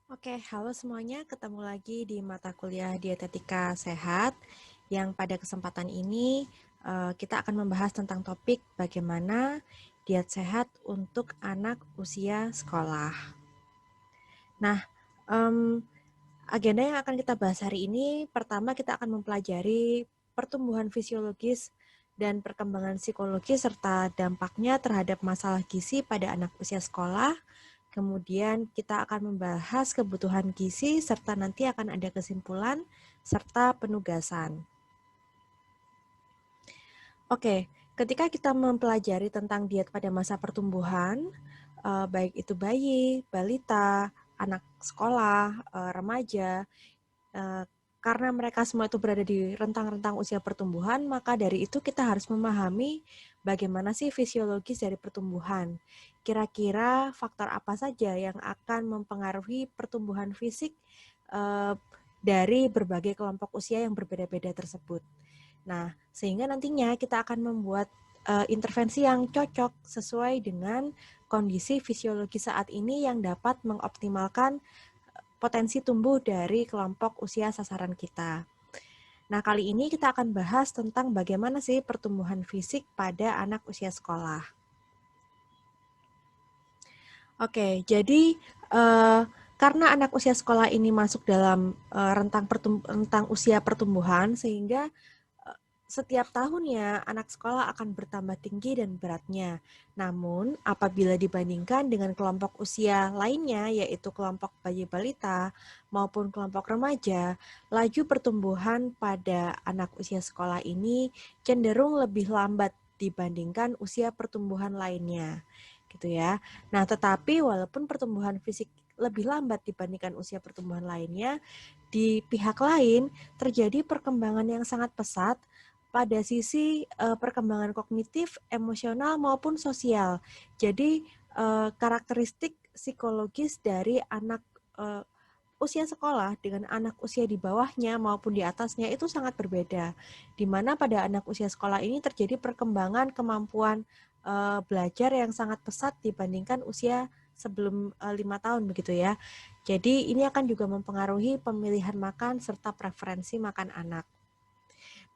Oke, halo semuanya. Ketemu lagi di mata kuliah Dietetika Sehat yang pada kesempatan ini kita akan membahas tentang topik bagaimana diet sehat untuk anak usia sekolah. Nah, em, agenda yang akan kita bahas hari ini, pertama kita akan mempelajari pertumbuhan fisiologis dan perkembangan psikologis serta dampaknya terhadap masalah gizi pada anak usia sekolah. Kemudian kita akan membahas kebutuhan gizi serta nanti akan ada kesimpulan serta penugasan. Oke, ketika kita mempelajari tentang diet pada masa pertumbuhan, baik itu bayi, balita, anak sekolah, remaja, karena mereka semua itu berada di rentang-rentang usia pertumbuhan, maka dari itu kita harus memahami bagaimana sih fisiologis dari pertumbuhan. Kira-kira faktor apa saja yang akan mempengaruhi pertumbuhan fisik dari berbagai kelompok usia yang berbeda-beda tersebut. Nah, sehingga nantinya kita akan membuat intervensi yang cocok sesuai dengan kondisi fisiologi saat ini yang dapat mengoptimalkan potensi tumbuh dari kelompok usia sasaran kita. Nah, kali ini kita akan bahas tentang bagaimana sih pertumbuhan fisik pada anak usia sekolah. Oke, jadi karena anak usia sekolah ini masuk dalam rentang usia pertumbuhan, sehingga setiap tahunnya anak sekolah akan bertambah tinggi dan beratnya. Namun, apabila dibandingkan dengan kelompok usia lainnya, yaitu kelompok bayi balita maupun kelompok remaja, laju pertumbuhan pada anak usia sekolah ini cenderung lebih lambat dibandingkan usia pertumbuhan lainnya. Gitu ya. Nah, tetapi walaupun pertumbuhan fisik lebih lambat dibandingkan usia pertumbuhan lainnya, di pihak lain terjadi perkembangan yang sangat pesat pada sisi perkembangan kognitif, emosional maupun sosial. Jadi karakteristik psikologis dari anak usia sekolah dengan anak usia di bawahnya maupun di atasnya itu sangat berbeda. Di mana pada anak usia sekolah ini terjadi perkembangan kemampuan belajar yang sangat pesat dibandingkan usia sebelum 5 tahun begitu ya. Jadi ini akan juga mempengaruhi pemilihan makan serta preferensi makan anak.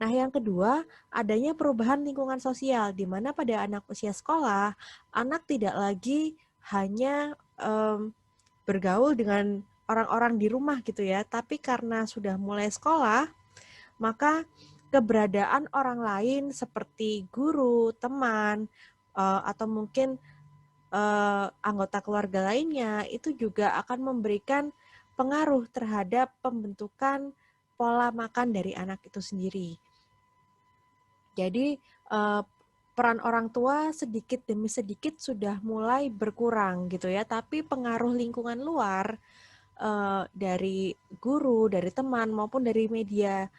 Nah, yang kedua, adanya perubahan lingkungan sosial, di mana pada anak usia sekolah, anak tidak lagi hanya bergaul dengan orang-orang di rumah gitu ya, tapi karena sudah mulai sekolah, maka keberadaan orang lain seperti guru, teman, atau mungkin anggota keluarga lainnya, itu juga akan memberikan pengaruh terhadap pembentukan pola makan dari anak itu sendiri. Jadi peran orang tua sedikit demi sedikit sudah mulai berkurang gitu ya, tapi pengaruh lingkungan luar dari guru, dari teman maupun dari media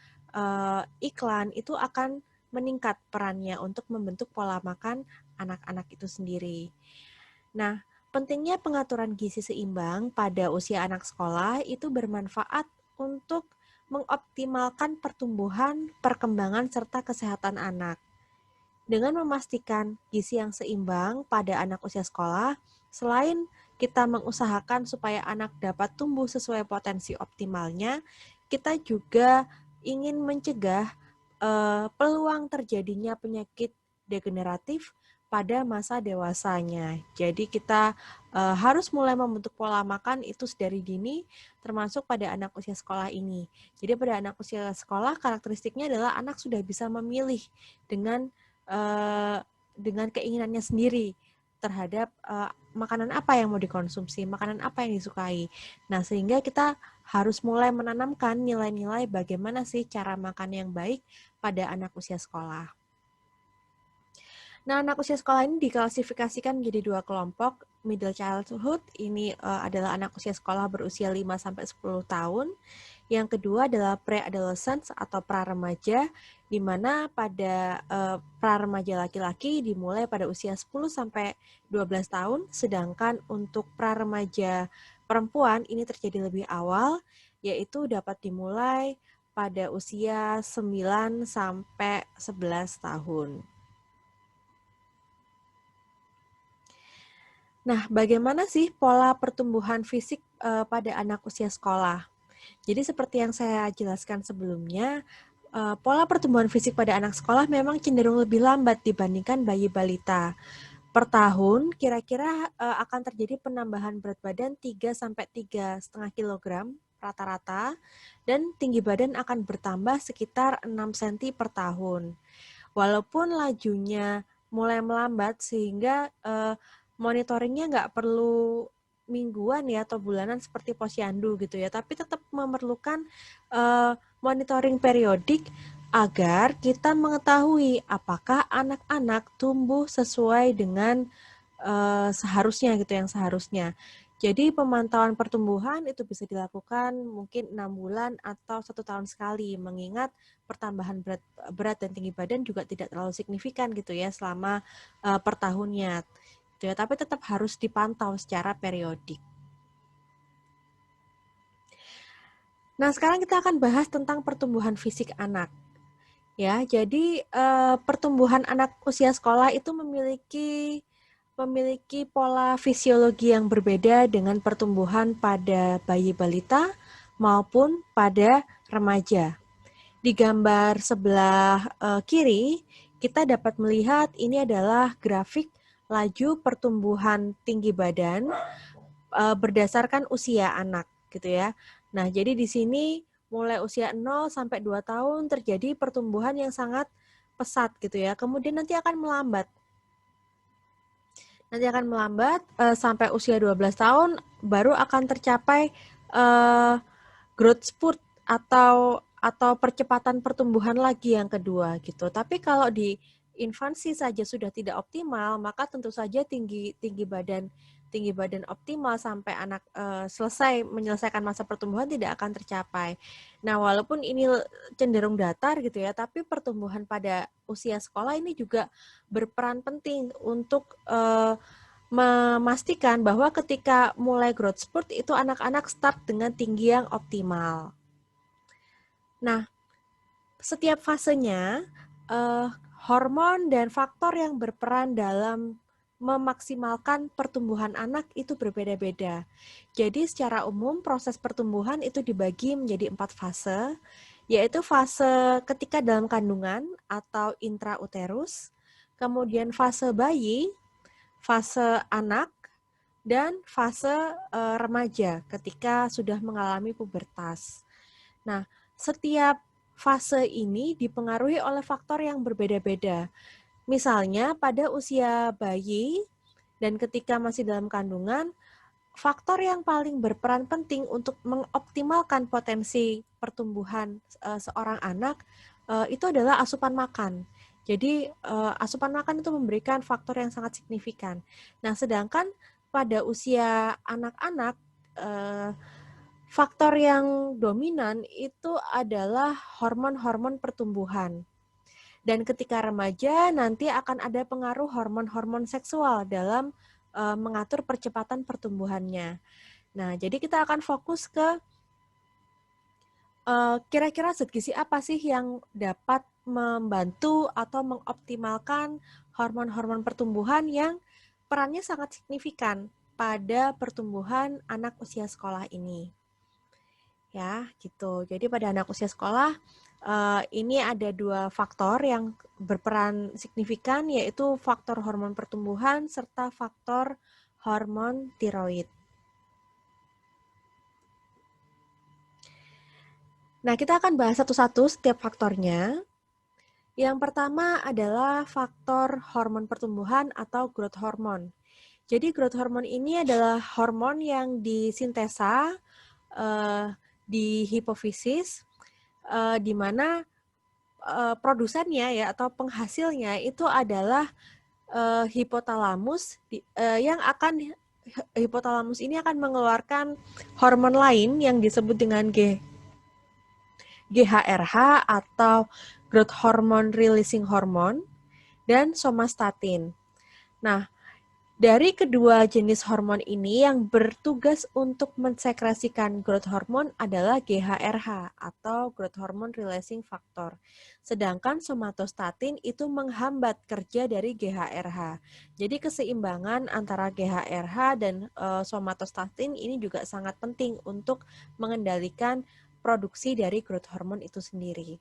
iklan itu akan meningkat perannya untuk membentuk pola makan anak-anak itu sendiri. Nah, pentingnya pengaturan gizi seimbang pada usia anak sekolah itu bermanfaat untuk mengoptimalkan pertumbuhan, perkembangan, serta kesehatan anak. Dengan memastikan gizi yang seimbang pada anak usia sekolah, selain kita mengusahakan supaya anak dapat tumbuh sesuai potensi optimalnya, kita juga ingin mencegah peluang terjadinya penyakit degeneratif pada masa dewasanya. Jadi kita harus mulai membentuk pola makan itu dari dini, termasuk pada anak usia sekolah ini. Jadi pada anak usia sekolah karakteristiknya adalah anak sudah bisa memilih dengan keinginannya sendiri terhadap makanan apa yang mau dikonsumsi, makanan apa yang disukai. Nah, sehingga kita harus mulai menanamkan nilai-nilai bagaimana sih cara makan yang baik pada anak usia sekolah. Nah, anak usia sekolah ini diklasifikasikan menjadi dua kelompok. Middle childhood ini adalah anak usia sekolah berusia 5-10 tahun. Yang kedua adalah pre-adolescence atau pra-remaja, di mana pada pra-remaja laki-laki dimulai pada usia 10-12 tahun, sedangkan untuk pra-remaja perempuan ini terjadi lebih awal, yaitu dapat dimulai pada usia 9-11 tahun. Nah, bagaimana sih pola pertumbuhan fisik pada anak usia sekolah? Jadi seperti yang saya jelaskan sebelumnya, pola pertumbuhan fisik pada anak sekolah memang cenderung lebih lambat dibandingkan bayi balita. Per tahun kira-kira akan terjadi penambahan berat badan 3 sampai 3,5 kilogram rata-rata, dan tinggi badan akan bertambah sekitar 6 cm per tahun. Walaupun lajunya mulai melambat sehingga monitoringnya nggak perlu mingguan ya atau bulanan seperti posyandu gitu ya, tapi tetap memerlukan monitoring periodik agar kita mengetahui apakah anak-anak tumbuh sesuai dengan seharusnya gitu, yang seharusnya. Jadi pemantauan pertumbuhan itu bisa dilakukan mungkin 6 bulan atau 1 tahun sekali, mengingat pertambahan berat dan tinggi badan juga tidak terlalu signifikan gitu ya selama per tahunnya. Gitu ya, tapi tetap harus dipantau secara periodik. Nah, sekarang kita akan bahas tentang pertumbuhan fisik anak. Ya, jadi pertumbuhan anak usia sekolah itu memiliki pola fisiologi yang berbeda dengan pertumbuhan pada bayi balita maupun pada remaja. Di gambar sebelah kiri, kita dapat melihat ini adalah grafik laju pertumbuhan tinggi badan berdasarkan usia anak gitu ya. Nah, jadi di sini mulai usia 0 sampai 2 tahun terjadi pertumbuhan yang sangat pesat gitu ya. Kemudian nanti akan melambat. Sampai usia 12 tahun baru akan tercapai growth spurt atau percepatan pertumbuhan lagi yang kedua gitu. Tapi kalau di infansi saja sudah tidak optimal, maka tentu saja tinggi badan optimal sampai anak menyelesaikan masa pertumbuhan tidak akan tercapai. Nah, walaupun ini cenderung datar gitu ya, tapi pertumbuhan pada usia sekolah ini juga berperan penting untuk memastikan bahwa ketika mulai growth spurt itu anak-anak start dengan tinggi yang optimal. Nah, setiap fasenya hormon dan faktor yang berperan dalam memaksimalkan pertumbuhan anak itu berbeda-beda. Jadi secara umum proses pertumbuhan itu dibagi menjadi 4 fase, yaitu fase ketika dalam kandungan atau intrauterus, kemudian fase bayi, fase anak, dan fase remaja ketika sudah mengalami pubertas. Nah, setiap fase ini dipengaruhi oleh faktor yang berbeda-beda. Misalnya pada usia bayi dan ketika masih dalam kandungan, faktor yang paling berperan penting untuk mengoptimalkan potensi pertumbuhan seorang anak itu adalah asupan makan. Jadi asupan makan itu memberikan faktor yang sangat signifikan. Nah, sedangkan pada usia anak-anak faktor yang dominan itu adalah hormon-hormon pertumbuhan. Dan ketika remaja nanti akan ada pengaruh hormon-hormon seksual dalam mengatur percepatan pertumbuhannya. Nah, jadi kita akan fokus ke kira-kira zat gizi apa sih yang dapat membantu atau mengoptimalkan hormon-hormon pertumbuhan yang perannya sangat signifikan pada pertumbuhan anak usia sekolah ini. Ya, gitu. Jadi pada anak usia sekolah, ini ada 2 faktor yang berperan signifikan, yaitu faktor hormon pertumbuhan serta faktor hormon tiroid. Nah, kita akan bahas satu-satu setiap faktornya. Yang pertama adalah faktor hormon pertumbuhan atau growth hormone. Jadi growth hormone ini adalah hormon yang disintesa di hipofisis, di mana produsennya ya atau penghasilnya itu adalah hipotalamus hipotalamus ini akan mengeluarkan hormon lain yang disebut dengan GHRH atau growth hormone releasing hormone dan somatostatin. Nah, Dari kedua jenis hormon ini yang bertugas untuk mensekresikan growth hormone adalah GHRH atau growth hormone releasing factor. Sedangkan somatostatin itu menghambat kerja dari GHRH. Jadi keseimbangan antara GHRH dan somatostatin ini juga sangat penting untuk mengendalikan produksi dari growth hormone itu sendiri.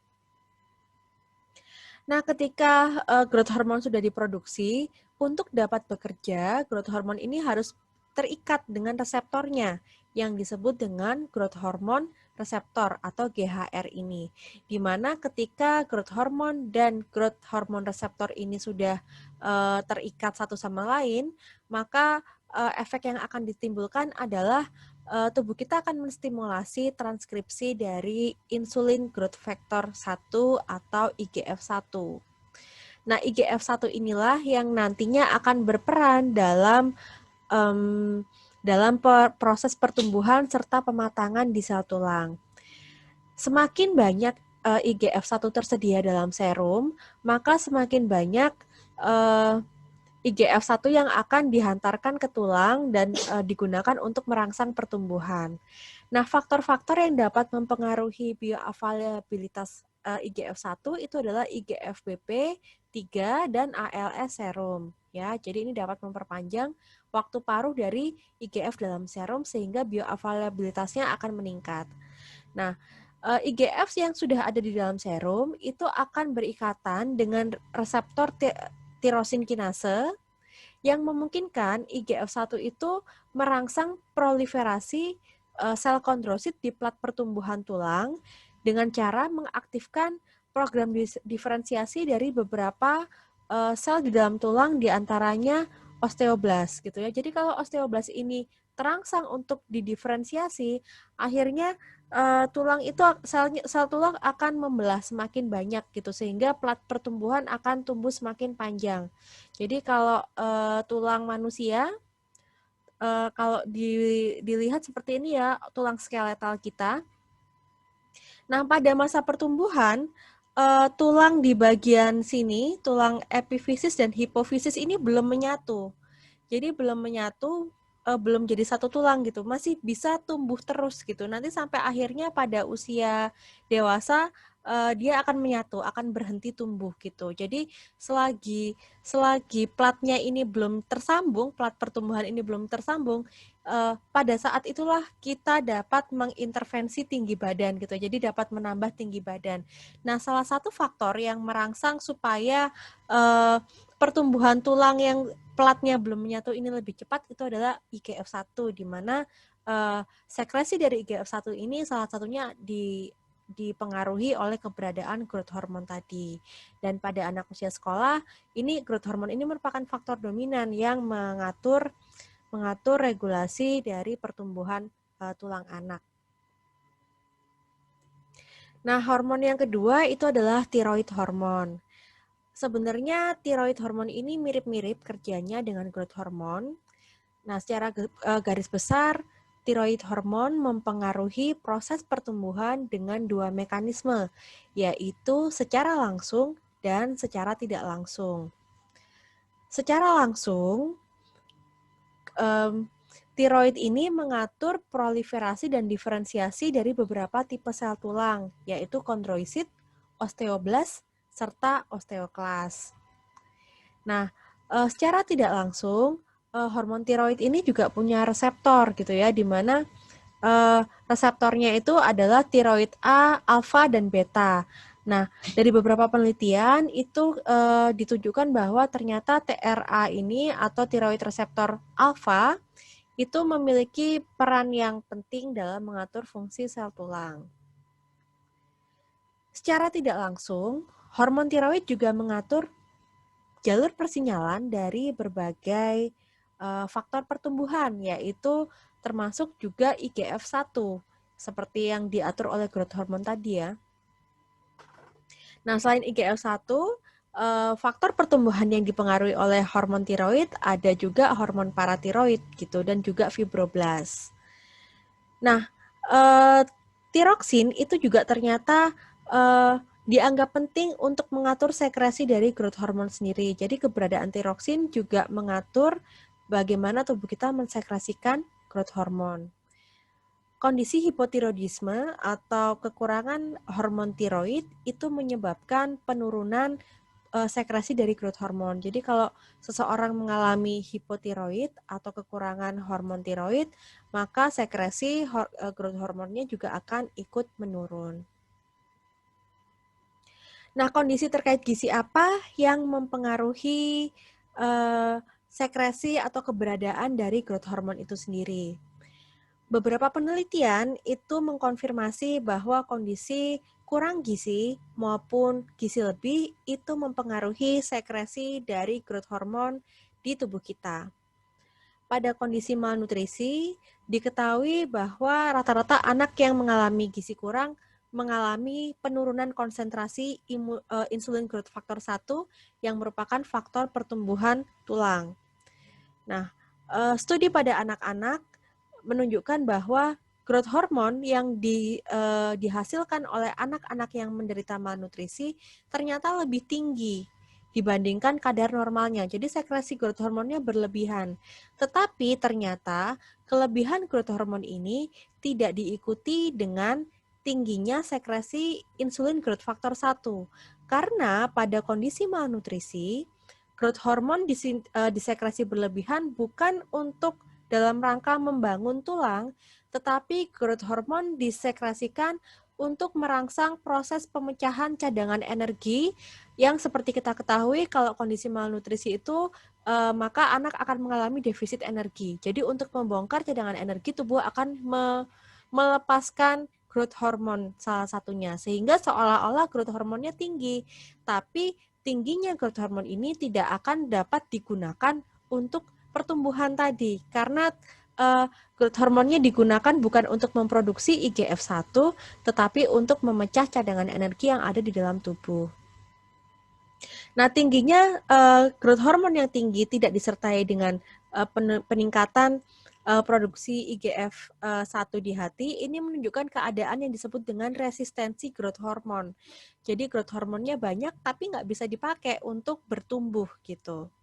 Nah, ketika growth hormone sudah diproduksi, untuk dapat bekerja, growth hormone ini harus terikat dengan reseptornya yang disebut dengan growth hormone reseptor atau GHR ini. Di mana ketika growth hormone dan growth hormone reseptor ini sudah terikat satu sama lain, maka efek yang akan ditimbulkan adalah tubuh kita akan menstimulasi transkripsi dari insulin growth factor 1 atau IGF-1. Nah, IGF-1 inilah yang nantinya akan berperan dalam proses pertumbuhan serta pematangan di sel tulang. Semakin banyak IGF-1 tersedia dalam serum, maka semakin banyak IGF-1 yang akan dihantarkan ke tulang dan digunakan untuk merangsang pertumbuhan. Nah, faktor-faktor yang dapat mempengaruhi bioavailabilitas IGF-1 itu adalah IGF-BP 3 dan ALS serum. Ya, jadi ini dapat memperpanjang waktu paruh dari IGF dalam serum sehingga bioavailabilitasnya akan meningkat. Nah, IGF yang sudah ada di dalam serum itu akan berikatan dengan reseptor tirosin kinase yang memungkinkan IGF-1 itu merangsang proliferasi sel kondrosit di plat pertumbuhan tulang dengan cara mengaktifkan program diferensiasi dari beberapa sel di dalam tulang, diantaranya osteoblas gitu ya. Jadi kalau osteoblas ini terangsang untuk didiferensiasi, akhirnya tulang itu sel tulang akan membelah semakin banyak gitu sehingga plat pertumbuhan akan tumbuh semakin panjang. Jadi kalau tulang manusia kalau dilihat seperti ini ya tulang skeletal kita. Nah, pada masa pertumbuhan tulang di bagian sini, tulang epifisis dan hipofisis ini belum menyatu. Jadi belum menyatu, belum jadi satu tulang gitu, masih bisa tumbuh terus gitu. Nanti sampai akhirnya pada usia dewasa dia akan menyatu, akan berhenti tumbuh gitu. Jadi selagi platnya ini belum tersambung, plat pertumbuhan ini belum tersambung, pada saat itulah kita dapat mengintervensi tinggi badan gitu. Jadi dapat menambah tinggi badan. Nah, salah satu faktor yang merangsang supaya pertumbuhan tulang yang platnya belum menyatu ini lebih cepat itu adalah IGF-1, di mana sekresi dari IGF-1 ini salah satunya dipengaruhi oleh keberadaan growth hormone tadi. Dan pada anak usia sekolah, ini growth hormone ini merupakan faktor dominan yang mengatur regulasi dari pertumbuhan tulang anak. Nah, hormon yang kedua itu adalah tiroid hormon. Sebenarnya tiroid hormon ini mirip-mirip kerjanya dengan growth hormone. Nah, secara garis besar, tiroid hormon mempengaruhi proses pertumbuhan dengan dua mekanisme, yaitu secara langsung dan secara tidak langsung. Secara langsung, tiroid ini mengatur proliferasi dan diferensiasi dari beberapa tipe sel tulang, yaitu kondrosit, osteoblas, serta osteoklas. Nah, secara tidak langsung, hormon tiroid ini juga punya reseptor gitu ya, di mana reseptornya itu adalah tiroid A, alfa, dan beta. Nah, dari beberapa penelitian itu ditunjukkan bahwa ternyata TRA ini atau tiroid reseptor alfa itu memiliki peran yang penting dalam mengatur fungsi sel tulang. Secara tidak langsung, hormon tiroid juga mengatur jalur persinyalan dari berbagai faktor pertumbuhan, yaitu termasuk juga IGF-1, seperti yang diatur oleh growth hormone tadi ya. Nah, selain IGF-1, faktor pertumbuhan yang dipengaruhi oleh hormon tiroid ada juga hormon paratiroid gitu dan juga fibroblast. Nah, tiroksin itu juga ternyata dianggap penting untuk mengatur sekresi dari growth hormone sendiri. Jadi keberadaan tiroksin juga mengatur bagaimana tubuh kita mensekresikan growth hormone. Kondisi hipotiroidisme atau kekurangan hormon tiroid itu menyebabkan penurunan sekresi dari growth hormone. Jadi kalau seseorang mengalami hipotiroid atau kekurangan hormon tiroid, maka sekresi growth hormonnya juga akan ikut menurun. Nah, kondisi terkait gizi apa yang mempengaruhi sekresi atau keberadaan dari growth hormone itu sendiri? Beberapa penelitian itu mengkonfirmasi bahwa kondisi kurang gizi maupun gizi lebih itu mempengaruhi sekresi dari growth hormone di tubuh kita. Pada kondisi malnutrisi, diketahui bahwa rata-rata anak yang mengalami gizi kurang mengalami penurunan konsentrasi insulin growth factor 1 yang merupakan faktor pertumbuhan tulang. Nah, studi pada anak-anak menunjukkan bahwa growth hormone yang dihasilkan oleh anak-anak yang menderita malnutrisi ternyata lebih tinggi dibandingkan kadar normalnya. Jadi sekresi growth hormonnya berlebihan. Tetapi ternyata kelebihan growth hormone ini tidak diikuti dengan tingginya sekresi insulin growth factor 1. Karena pada kondisi malnutrisi, growth hormone disekresi berlebihan bukan untuk dalam rangka membangun tulang, tetapi growth hormone disekresikan untuk merangsang proses pemecahan cadangan energi yang seperti kita ketahui kalau kondisi malnutrisi itu maka anak akan mengalami defisit energi. Jadi untuk membongkar cadangan energi tubuh akan melepaskan growth hormone salah satunya sehingga seolah-olah growth hormonnya tinggi, tapi tingginya growth hormone ini tidak akan dapat digunakan untuk pertumbuhan tadi karena growth hormonnya digunakan bukan untuk memproduksi IGF-1 tetapi untuk memecah cadangan energi yang ada di dalam tubuh. Nah, tingginya growth hormone yang tinggi tidak disertai dengan peningkatan produksi IGF-1 di hati, ini menunjukkan keadaan yang disebut dengan resistensi growth hormone. Jadi growth hormonnya banyak tapi nggak bisa dipakai untuk bertumbuh gitu.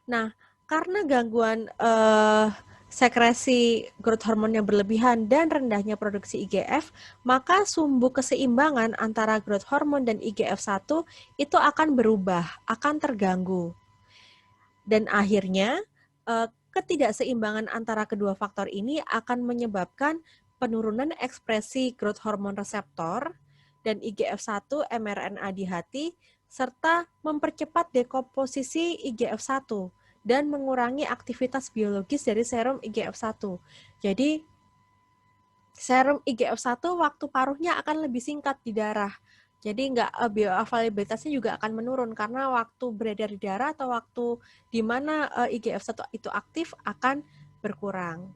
Nah, karena gangguan sekresi growth hormone yang berlebihan dan rendahnya produksi IGF, maka sumbu keseimbangan antara growth hormone dan IGF-1 itu akan berubah, akan terganggu. Dan akhirnya ketidakseimbangan antara kedua faktor ini akan menyebabkan penurunan ekspresi growth hormone reseptor dan IGF-1 mRNA di hati serta mempercepat dekomposisi IGF-1 dan mengurangi aktivitas biologis dari serum IGF-1. Jadi serum IGF-1 waktu paruhnya akan lebih singkat di darah. Jadi bioavailabilitasnya juga akan menurun karena waktu beredar di darah atau waktu di mana IGF-1 itu aktif akan berkurang.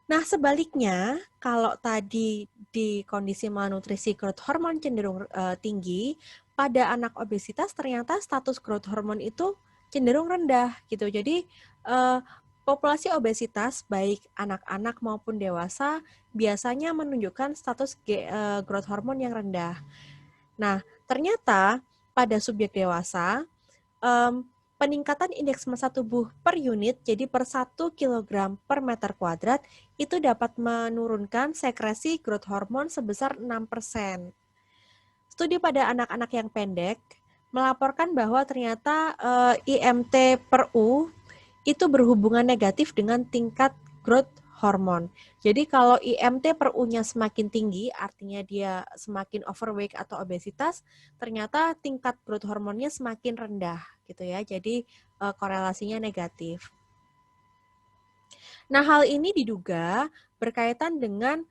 Nah, sebaliknya, kalau tadi di kondisi malnutrisi growth hormone cenderung tinggi, pada anak obesitas ternyata status growth hormone itu cenderung rendah gitu. Jadi populasi obesitas baik anak-anak maupun dewasa biasanya menunjukkan status growth hormone yang rendah. Nah, ternyata pada subjek dewasa peningkatan indeks massa tubuh per unit, jadi per 1 kg per meter kuadrat, itu dapat menurunkan sekresi growth hormone sebesar 6%. Studi pada anak-anak yang pendek melaporkan bahwa ternyata IMT per U itu berhubungan negatif dengan tingkat growth hormone. Jadi kalau IMT per U-nya semakin tinggi, artinya dia semakin overweight atau obesitas, ternyata tingkat growth hormonnya semakin rendah gitu ya. Jadi korelasinya negatif. Nah, hal ini diduga berkaitan dengan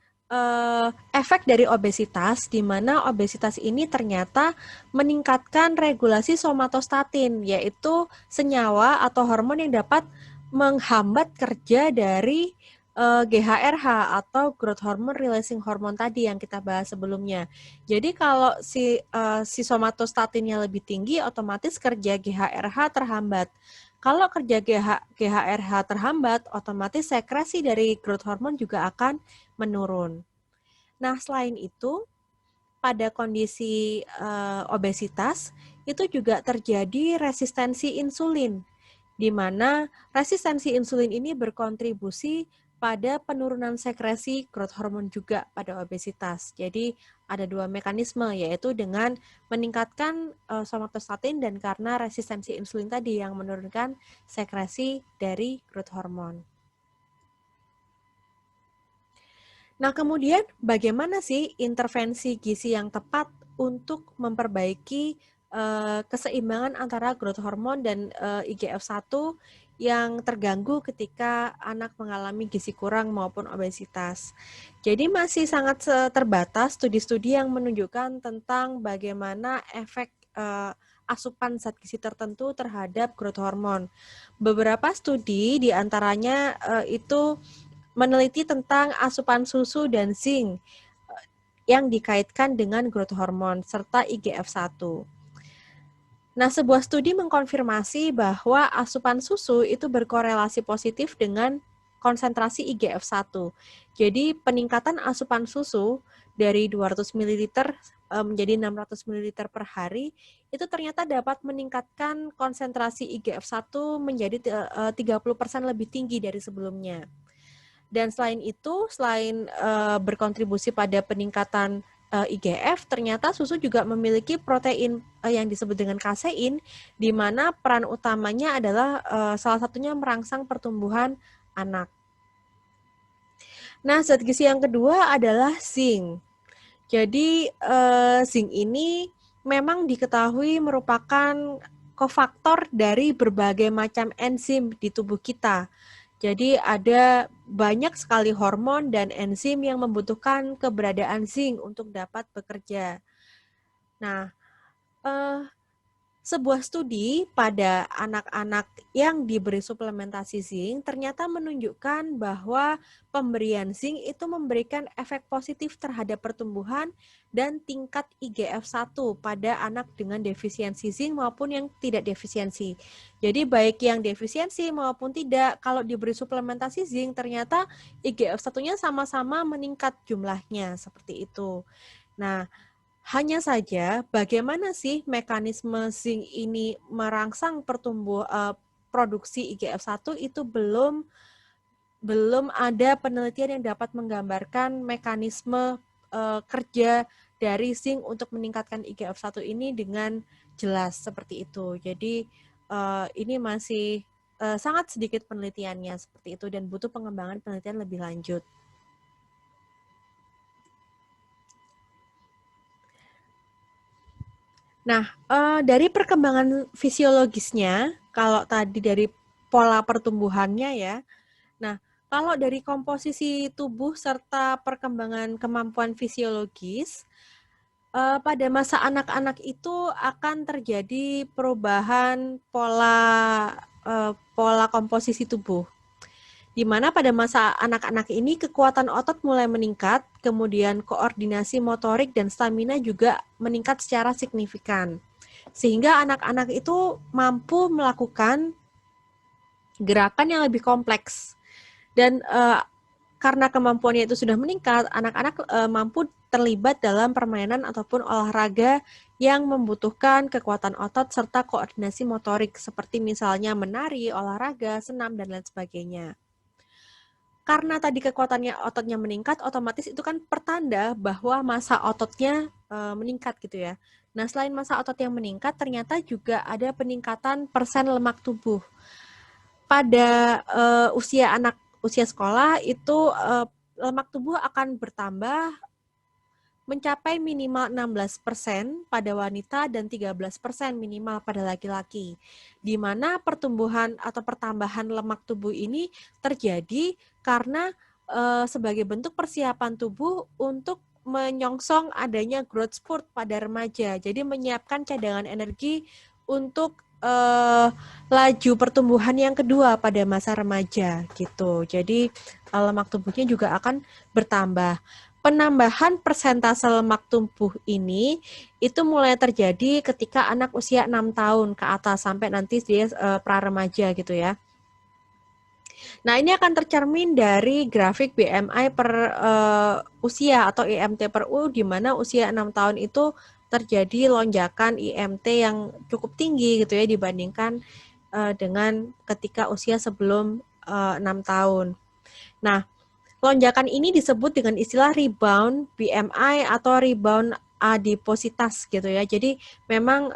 efek dari obesitas, di mana obesitas ini ternyata meningkatkan regulasi somatostatin, yaitu senyawa atau hormon yang dapat menghambat kerja dari GHRH atau growth hormone releasing hormone tadi yang kita bahas sebelumnya. Jadi kalau si somatostatinnya lebih tinggi, otomatis kerja GHRH terhambat. Kalau kerja GHRH terhambat, otomatis sekresi dari growth hormone juga akan menurun. Nah, selain itu, pada kondisi obesitas, itu juga terjadi resistensi insulin, di mana resistensi insulin ini berkontribusi pada penurunan sekresi growth hormone juga pada obesitas. Jadi ada dua mekanisme, yaitu dengan meningkatkan somatostatin dan karena resistensi insulin tadi yang menurunkan sekresi dari growth hormone. Nah, kemudian bagaimana sih intervensi gizi yang tepat untuk memperbaiki keseimbangan antara growth hormone dan IGF-1 yang terganggu ketika anak mengalami gizi kurang maupun obesitas. Jadi masih sangat terbatas studi-studi yang menunjukkan tentang bagaimana efek asupan zat gizi tertentu terhadap growth hormone. Beberapa studi diantaranya itu meneliti tentang asupan susu dan zinc yang dikaitkan dengan growth hormone serta IGF-1. Nah, sebuah studi mengkonfirmasi bahwa asupan susu itu berkorelasi positif dengan konsentrasi IGF-1. Jadi, peningkatan asupan susu dari 200 ml menjadi 600 ml per hari itu ternyata dapat meningkatkan konsentrasi IGF-1 menjadi 30% lebih tinggi dari sebelumnya. Dan selain itu, selain berkontribusi pada peningkatan IGF, ternyata susu juga memiliki protein yang disebut dengan kasein, di mana peran utamanya adalah salah satunya merangsang pertumbuhan anak. Nah, zat gizi yang kedua adalah zinc. Jadi, zinc ini memang diketahui merupakan kofaktor dari berbagai macam enzim di tubuh kita. Jadi ada banyak sekali hormon dan enzim yang membutuhkan keberadaan zinc untuk dapat bekerja. Nah, sebuah studi pada anak-anak yang diberi suplementasi zinc ternyata menunjukkan bahwa pemberian zinc itu memberikan efek positif terhadap pertumbuhan dan tingkat IGF-1 pada anak dengan defisiensi zinc maupun yang tidak defisiensi. Jadi baik yang defisiensi maupun tidak, kalau diberi suplementasi zinc ternyata IGF-1-nya sama-sama meningkat jumlahnya, seperti itu. Nah, hanya saja bagaimana sih mekanisme zinc ini merangsang produksi IGF-1 itu belum ada penelitian yang dapat menggambarkan mekanisme kerja dari zinc untuk meningkatkan IGF-1 ini dengan jelas seperti itu. Jadi ini masih sangat sedikit penelitiannya seperti itu dan butuh pengembangan penelitian lebih lanjut. Nah, dari perkembangan fisiologisnya, kalau tadi dari pola pertumbuhannya ya, nah kalau dari komposisi tubuh serta perkembangan kemampuan fisiologis, pada masa anak-anak itu akan terjadi perubahan pola komposisi tubuh. Di mana pada masa anak-anak ini kekuatan otot mulai meningkat, kemudian koordinasi motorik dan stamina juga meningkat secara signifikan. Sehingga anak-anak itu mampu melakukan gerakan yang lebih kompleks. Dan karena kemampuannya itu sudah meningkat, anak-anak mampu terlibat dalam permainan ataupun olahraga yang membutuhkan kekuatan otot serta koordinasi motorik, seperti misalnya menari, olahraga, senam, dan lain sebagainya. Karena tadi kekuatannya ototnya meningkat, otomatis itu kan pertanda bahwa massa ototnya meningkat gitu ya. Nah, selain massa otot yang meningkat, ternyata juga ada peningkatan persen lemak tubuh. Pada usia sekolah itu lemak tubuh akan bertambah mencapai minimal 16% pada wanita dan 13% minimal pada laki-laki. Di mana pertumbuhan atau pertambahan lemak tubuh ini terjadi karena sebagai bentuk persiapan tubuh untuk menyongsong adanya growth spurt pada remaja. Jadi menyiapkan cadangan energi untuk laju pertumbuhan yang kedua pada masa remaja gitu. Jadi lemak tubuhnya juga akan bertambah. Penambahan persentase lemak tubuh ini itu mulai terjadi ketika anak usia 6 tahun ke atas sampai nanti dia pra-remaja gitu ya. Nah, ini akan tercermin dari grafik BMI per usia atau IMT per U, di mana usia 6 tahun itu terjadi lonjakan IMT yang cukup tinggi gitu ya dibandingkan dengan ketika usia sebelum 6 tahun. Nah, lonjakan ini disebut dengan istilah rebound BMI atau rebound adipositas gitu ya. Jadi memang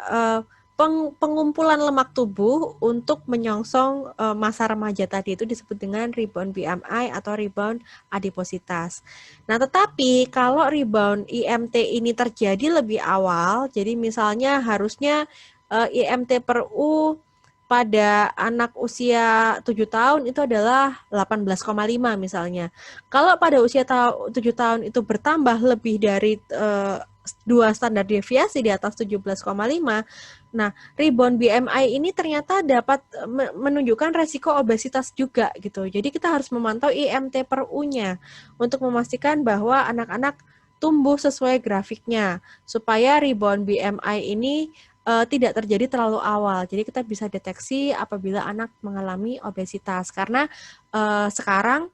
pengumpulan lemak tubuh untuk menyongsong masa remaja tadi itu disebut dengan rebound BMI atau rebound adipositas. Nah, tetapi kalau rebound IMT ini terjadi lebih awal, jadi misalnya harusnya IMT per U pada anak usia 7 tahun itu adalah 18,5 misalnya. Kalau pada usia 7 tahun itu bertambah lebih dari 2 standar deviasi di atas 17,5, nah rebound BMI ini ternyata dapat menunjukkan resiko obesitas juga gitu. Jadi kita harus memantau IMT per U-nya untuk memastikan bahwa anak-anak tumbuh sesuai grafiknya supaya rebound BMI ini tidak terjadi terlalu awal. Jadi kita bisa deteksi apabila anak mengalami obesitas karena sekarang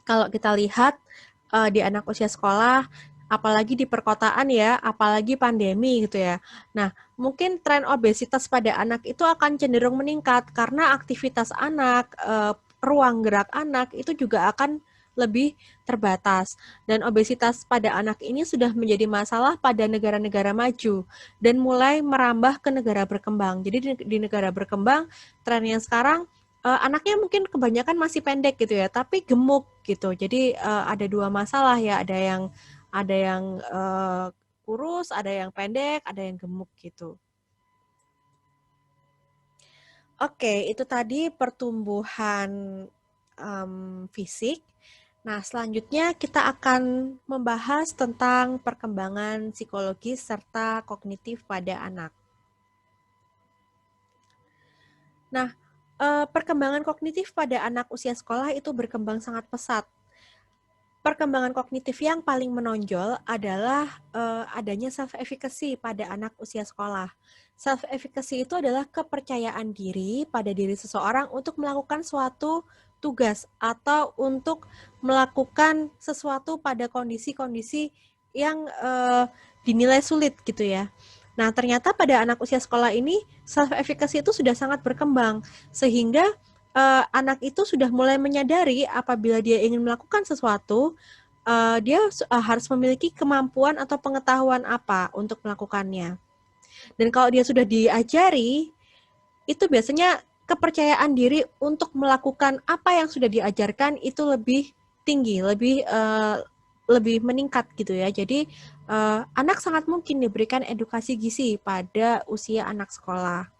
kalau kita lihat di anak usia sekolah, apalagi di perkotaan ya, apalagi pandemi gitu ya. Nah, mungkin tren obesitas pada anak itu akan cenderung meningkat karena aktivitas anak, ruang gerak anak itu juga akan lebih terbatas. Dan obesitas pada anak ini sudah menjadi masalah pada negara-negara maju dan mulai merambah ke negara berkembang. Jadi di negara berkembang, trennya sekarang anaknya mungkin kebanyakan masih pendek gitu ya, tapi gemuk gitu. Jadi ada dua masalah ya, ada yang kurus, ada yang pendek, ada yang gemuk gitu. Oke, itu tadi pertumbuhan fisik. Nah, selanjutnya kita akan membahas tentang perkembangan psikologis serta kognitif pada anak. Nah, perkembangan kognitif pada anak usia sekolah itu berkembang sangat pesat. Perkembangan kognitif yang paling menonjol adalah adanya self-efficacy pada anak usia sekolah. Self-efficacy itu adalah kepercayaan diri pada diri seseorang untuk melakukan suatu tugas atau untuk melakukan sesuatu pada kondisi-kondisi yang dinilai sulit gitu ya. Nah, ternyata pada anak usia sekolah ini self-efficacy itu sudah sangat berkembang sehingga anak itu sudah mulai menyadari apabila dia ingin melakukan sesuatu, dia harus memiliki kemampuan atau pengetahuan apa untuk melakukannya. Dan kalau dia sudah diajari, itu biasanya kepercayaan diri untuk melakukan apa yang sudah diajarkan itu lebih tinggi, lebih meningkat gitu ya. Jadi anak sangat mungkin diberikan edukasi gizi pada usia anak sekolah.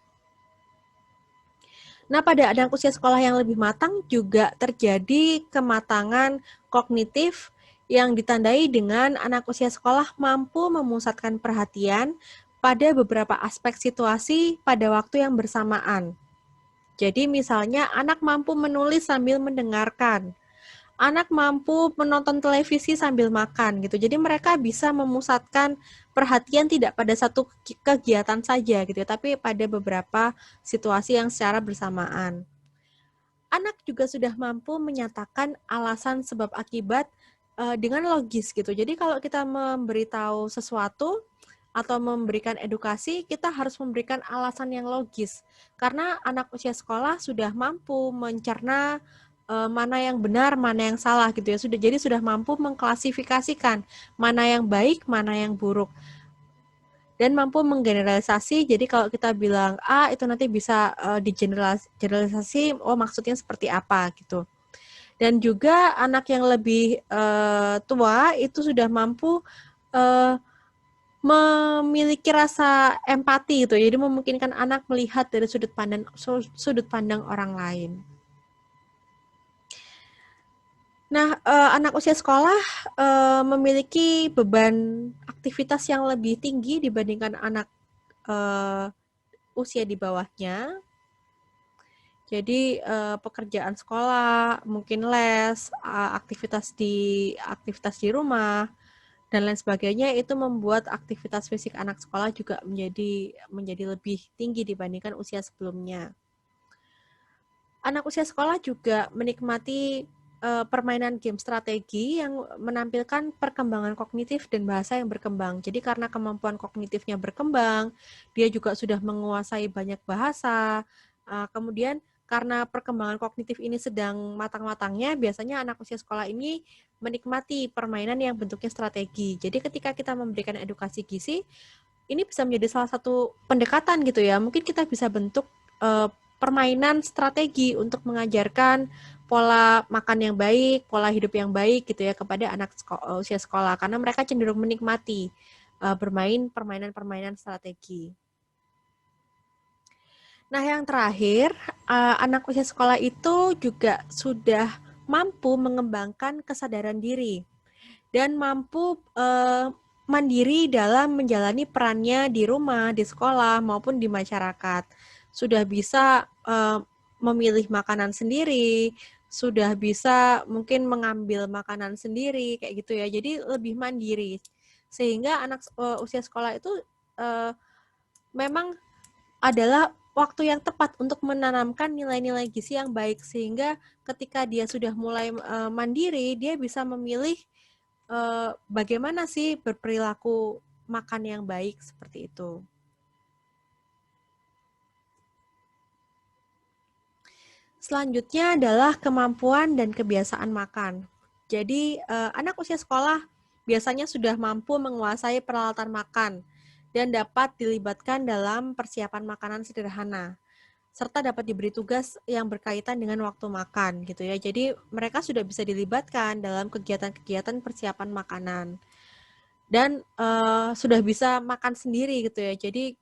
Nah, pada anak usia sekolah yang lebih matang juga terjadi kematangan kognitif yang ditandai dengan anak usia sekolah mampu memusatkan perhatian pada beberapa aspek situasi pada waktu yang bersamaan. Jadi misalnya anak mampu menulis sambil mendengarkan, anak mampu menonton televisi sambil makan gitu. Jadi mereka bisa memusatkan perhatian tidak pada satu kegiatan saja gitu ya, tapi pada beberapa situasi yang secara bersamaan. Anak juga sudah mampu menyatakan alasan sebab akibat dengan logis gitu. Jadi kalau kita memberitahu sesuatu atau memberikan edukasi, kita harus memberikan alasan yang logis. Karena anak usia sekolah sudah mampu mencerna mana yang benar, mana yang salah gitu ya. Jadi sudah mampu mengklasifikasikan mana yang baik, mana yang buruk. Dan mampu menggeneralisasi. Jadi kalau kita bilang A itu nanti bisa digeneralisasi, oh maksudnya seperti apa gitu. Dan juga anak yang lebih tua itu sudah mampu memiliki rasa empati gitu. Jadi memungkinkan anak melihat dari sudut pandang orang lain. Nah, anak usia sekolah memiliki beban aktivitas yang lebih tinggi dibandingkan anak usia di bawahnya. Jadi pekerjaan sekolah, mungkin les, aktivitas di rumah dan lain sebagainya itu membuat aktivitas fisik anak sekolah juga menjadi lebih tinggi dibandingkan usia sebelumnya. Anak usia sekolah juga menikmati permainan game strategi yang menampilkan perkembangan kognitif dan bahasa yang berkembang. Jadi karena kemampuan kognitifnya berkembang, dia juga sudah menguasai banyak bahasa. Kemudian karena perkembangan kognitif ini sedang matang-matangnya, biasanya anak usia sekolah ini menikmati permainan yang bentuknya strategi. Jadi ketika kita memberikan edukasi gizi, ini bisa menjadi salah satu pendekatan gitu ya. Mungkin kita bisa bentuk permainan strategi untuk mengajarkan pola makan yang baik, pola hidup yang baik gitu ya kepada anak usia sekolah, karena mereka cenderung menikmati bermain permainan-permainan strategi. Nah, yang terakhir, anak usia sekolah itu juga sudah mampu mengembangkan kesadaran diri dan mampu mandiri dalam menjalani perannya di rumah, di sekolah, maupun di masyarakat. Sudah bisa memilih makanan sendiri, sudah bisa mungkin mengambil makanan sendiri, kayak gitu ya. Jadi lebih mandiri. Sehingga anak usia sekolah itu memang adalah waktu yang tepat untuk menanamkan nilai-nilai gizi yang baik. Sehingga ketika dia sudah mulai mandiri, dia bisa memilih bagaimana sih berperilaku makan yang baik seperti itu. Selanjutnya adalah kemampuan dan kebiasaan makan. Jadi anak usia sekolah biasanya sudah mampu menguasai peralatan makan dan dapat dilibatkan dalam persiapan makanan sederhana, serta dapat diberi tugas yang berkaitan dengan waktu makan gitu ya. Jadi mereka sudah bisa dilibatkan dalam kegiatan-kegiatan persiapan makanan dan sudah bisa makan sendiri gitu ya. Jadi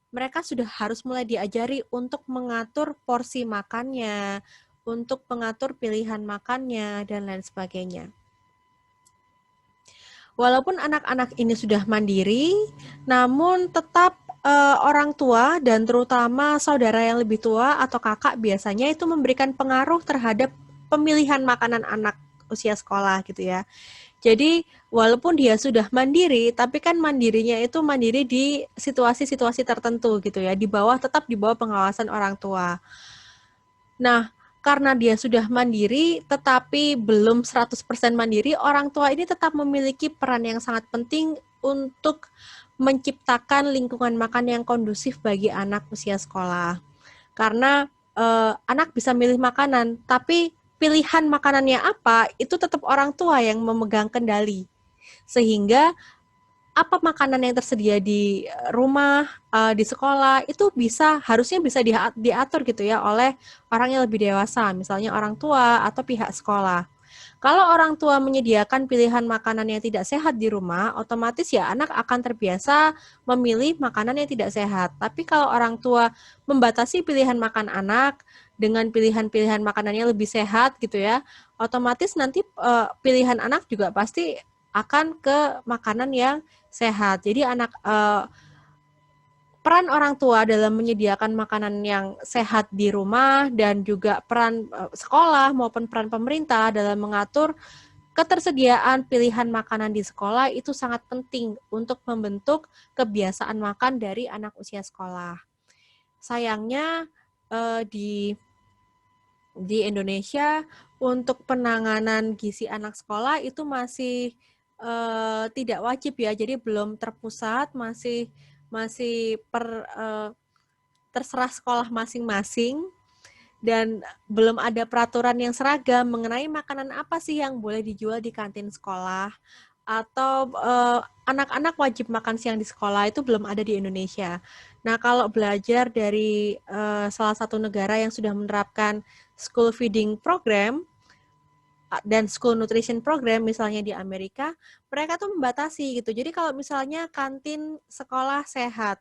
mereka sudah harus mulai diajari untuk mengatur porsi makannya, untuk mengatur pilihan makannya dan lain sebagainya. Walaupun anak-anak ini sudah mandiri, namun tetap orang tua dan terutama saudara yang lebih tua atau kakak biasanya itu memberikan pengaruh terhadap pemilihan makanan anak usia sekolah gitu ya. Jadi walaupun dia sudah mandiri, tapi kan mandirinya itu mandiri di situasi-situasi tertentu gitu ya, tetap di bawah pengawasan orang tua. Nah, karena dia sudah mandiri, tetapi belum 100% mandiri, orang tua ini tetap memiliki peran yang sangat penting untuk menciptakan lingkungan makan yang kondusif bagi anak usia sekolah. Karena anak bisa milih makanan, tapi pilihan makanannya apa, itu tetap orang tua yang memegang kendali. Sehingga apa makanan yang tersedia di rumah, di sekolah, itu harusnya bisa diatur gitu ya oleh orang yang lebih dewasa, misalnya orang tua atau pihak sekolah. Kalau orang tua menyediakan pilihan makanan yang tidak sehat di rumah, otomatis ya anak akan terbiasa memilih makanan yang tidak sehat. Tapi kalau orang tua membatasi pilihan makan anak dengan pilihan-pilihan makanan yang lebih sehat gitu ya, otomatis nanti pilihan anak juga pasti akan ke makanan yang sehat. Jadi peran orang tua dalam menyediakan makanan yang sehat di rumah dan juga peran sekolah maupun peran pemerintah dalam mengatur ketersediaan pilihan makanan di sekolah itu sangat penting untuk membentuk kebiasaan makan dari anak usia sekolah. Sayangnya di Indonesia untuk penanganan gizi anak sekolah itu masih tidak wajib ya, jadi belum terpusat, masih terserah sekolah masing-masing dan belum ada peraturan yang seragam mengenai makanan apa sih yang boleh dijual di kantin sekolah atau anak-anak wajib makan siang di sekolah itu belum ada di Indonesia. Nah, kalau belajar dari salah satu negara yang sudah menerapkan school feeding program dan school nutrition program misalnya di Amerika, mereka tuh membatasi gitu. Jadi kalau misalnya kantin sekolah sehat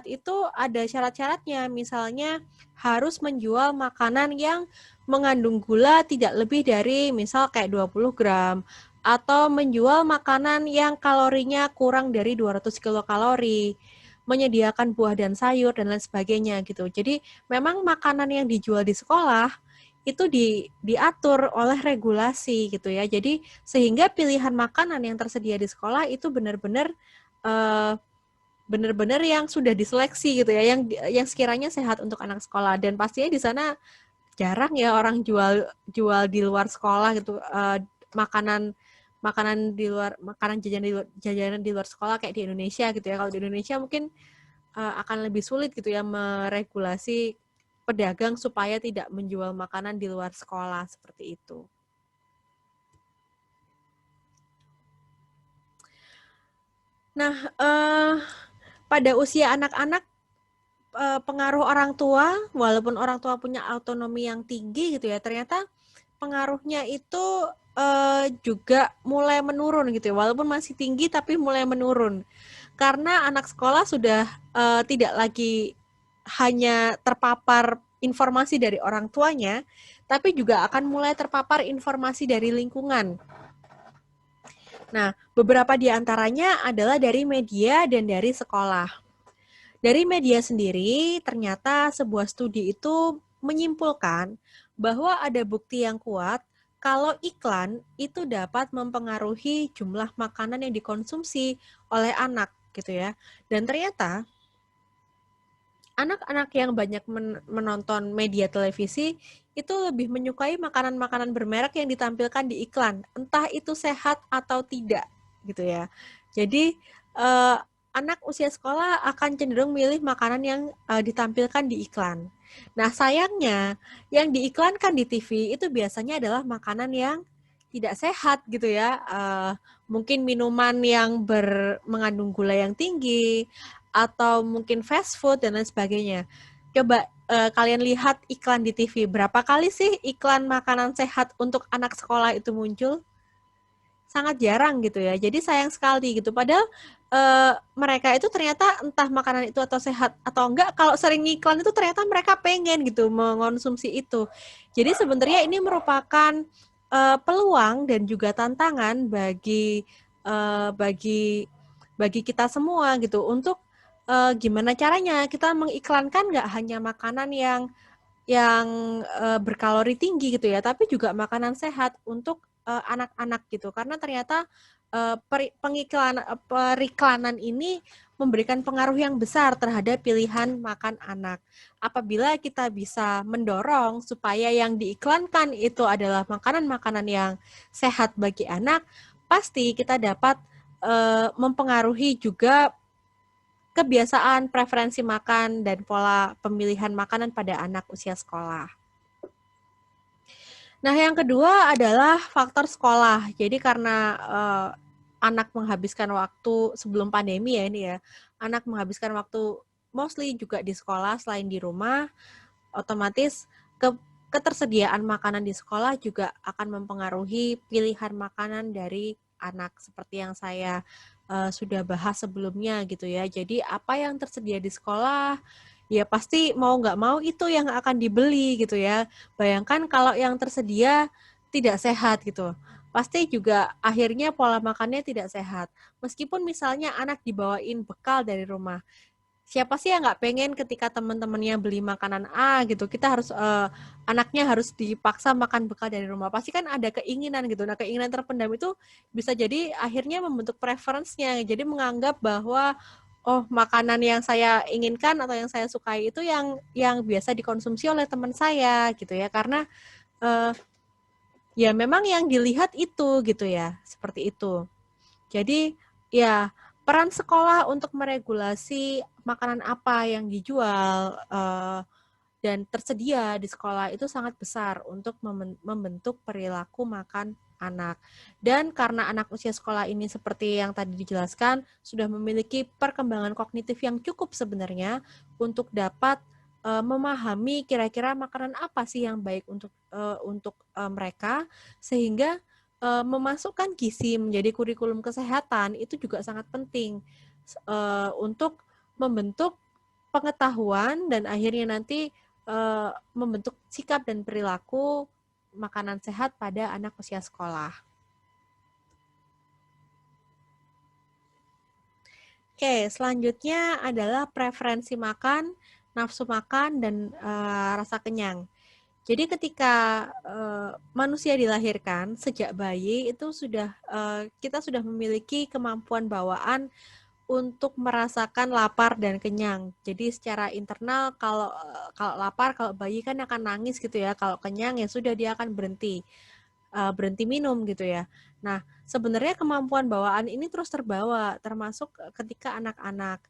itu ada syarat-syaratnya, misalnya harus menjual makanan yang mengandung gula tidak lebih dari misal kayak 20 gram, atau menjual makanan yang kalorinya kurang dari 200 kilokalori, menyediakan buah dan sayur dan lain sebagainya gitu. Jadi memang makanan yang dijual di sekolah itu diatur oleh regulasi gitu ya. Jadi sehingga pilihan makanan yang tersedia di sekolah itu benar-benar yang sudah diseleksi gitu ya, yang sekiranya sehat untuk anak sekolah dan pastinya di sana jarang ya orang jual di luar sekolah gitu, makanan jajanan di luar sekolah kayak di Indonesia gitu ya. Kalau di Indonesia mungkin akan lebih sulit gitu ya meregulasi pedagang supaya tidak menjual makanan di luar sekolah seperti itu. Nah, pada usia anak-anak, pengaruh orang tua, walaupun orang tua punya autonomi yang tinggi gitu ya, ternyata pengaruhnya itu juga mulai menurun gitu ya, walaupun masih tinggi tapi mulai menurun. Karena anak sekolah sudah tidak lagi hanya terpapar informasi dari orang tuanya, tapi juga akan mulai terpapar informasi dari lingkungan. Nah, beberapa di antaranya adalah dari media dan dari sekolah. Dari media sendiri, ternyata sebuah studi itu menyimpulkan bahwa ada bukti yang kuat kalau iklan itu dapat mempengaruhi jumlah makanan yang dikonsumsi oleh anak gitu ya. Dan ternyata anak-anak yang banyak menonton media televisi itu lebih menyukai makanan-makanan bermerek yang ditampilkan di iklan, entah itu sehat atau tidak gitu ya. Jadi anak usia sekolah akan cenderung milih makanan yang ditampilkan di iklan. Nah, sayangnya yang diiklankan di TV itu biasanya adalah makanan yang tidak sehat gitu ya. Mungkin minuman yang mengandung gula yang tinggi, atau mungkin fast food dan lain sebagainya. Coba kalian lihat iklan di TV, berapa kali sih iklan makanan sehat untuk anak sekolah itu muncul? Sangat jarang gitu ya. Jadi sayang sekali gitu. Padahal mereka itu ternyata entah makanan itu atau sehat atau enggak, kalau sering iklan itu ternyata mereka pengen gitu mengonsumsi itu. Jadi sebenarnya ini merupakan peluang dan juga tantangan bagi bagi kita semua gitu untuk gimana caranya kita mengiklankan nggak hanya makanan yang berkalori tinggi gitu ya, tapi juga makanan sehat untuk anak-anak gitu. Karena ternyata periklanan ini memberikan pengaruh yang besar terhadap pilihan makan anak. Apabila kita bisa mendorong supaya yang diiklankan itu adalah makanan-makanan yang sehat bagi anak, pasti kita dapat mempengaruhi juga kebiasaan, preferensi makan, dan pola pemilihan makanan pada anak usia sekolah. Nah, yang kedua adalah faktor sekolah. Jadi karena anak menghabiskan waktu sebelum pandemi ya ini ya, anak menghabiskan waktu mostly juga di sekolah selain di rumah, otomatis ketersediaan makanan di sekolah juga akan mempengaruhi pilihan makanan dari anak seperti yang saya sudah bahas sebelumnya gitu ya. Jadi apa yang tersedia di sekolah ya pasti mau nggak mau itu yang akan dibeli gitu ya. Bayangkan kalau yang tersedia tidak sehat gitu. Pasti juga akhirnya pola makannya tidak sehat. Meskipun misalnya anak dibawain bekal dari rumah, siapa sih yang nggak pengen ketika teman-temannya beli makanan A gitu, kita harus anaknya harus dipaksa makan bekal dari rumah. Pasti kan ada keinginan gitu. Nah, keinginan terpendam itu bisa jadi akhirnya membentuk preference-nya. Jadi menganggap bahwa oh, makanan yang saya inginkan atau yang saya sukai itu yang biasa dikonsumsi oleh teman saya gitu ya. Karena ya memang yang dilihat itu gitu ya, seperti itu. Jadi ya peran sekolah untuk meregulasi makanan apa yang dijual dan tersedia di sekolah itu sangat besar untuk membentuk perilaku makan anak. Dan karena anak usia sekolah ini seperti yang tadi dijelaskan sudah memiliki perkembangan kognitif yang cukup sebenarnya untuk dapat memahami kira-kira makanan apa sih yang baik untuk mereka, sehingga memasukkan gizi menjadi kurikulum kesehatan itu juga sangat penting untuk membentuk pengetahuan dan akhirnya nanti membentuk sikap dan perilaku makanan sehat pada anak usia sekolah. Oke, selanjutnya adalah preferensi makan, nafsu makan, dan rasa kenyang. Jadi ketika manusia dilahirkan sejak bayi itu sudah kita sudah memiliki kemampuan bawaan untuk merasakan lapar dan kenyang. Jadi secara internal kalau lapar, kalau bayi kan akan nangis gitu ya. Kalau kenyang ya sudah dia akan berhenti minum gitu ya. Nah, sebenarnya kemampuan bawaan ini terus terbawa termasuk ketika anak-anak.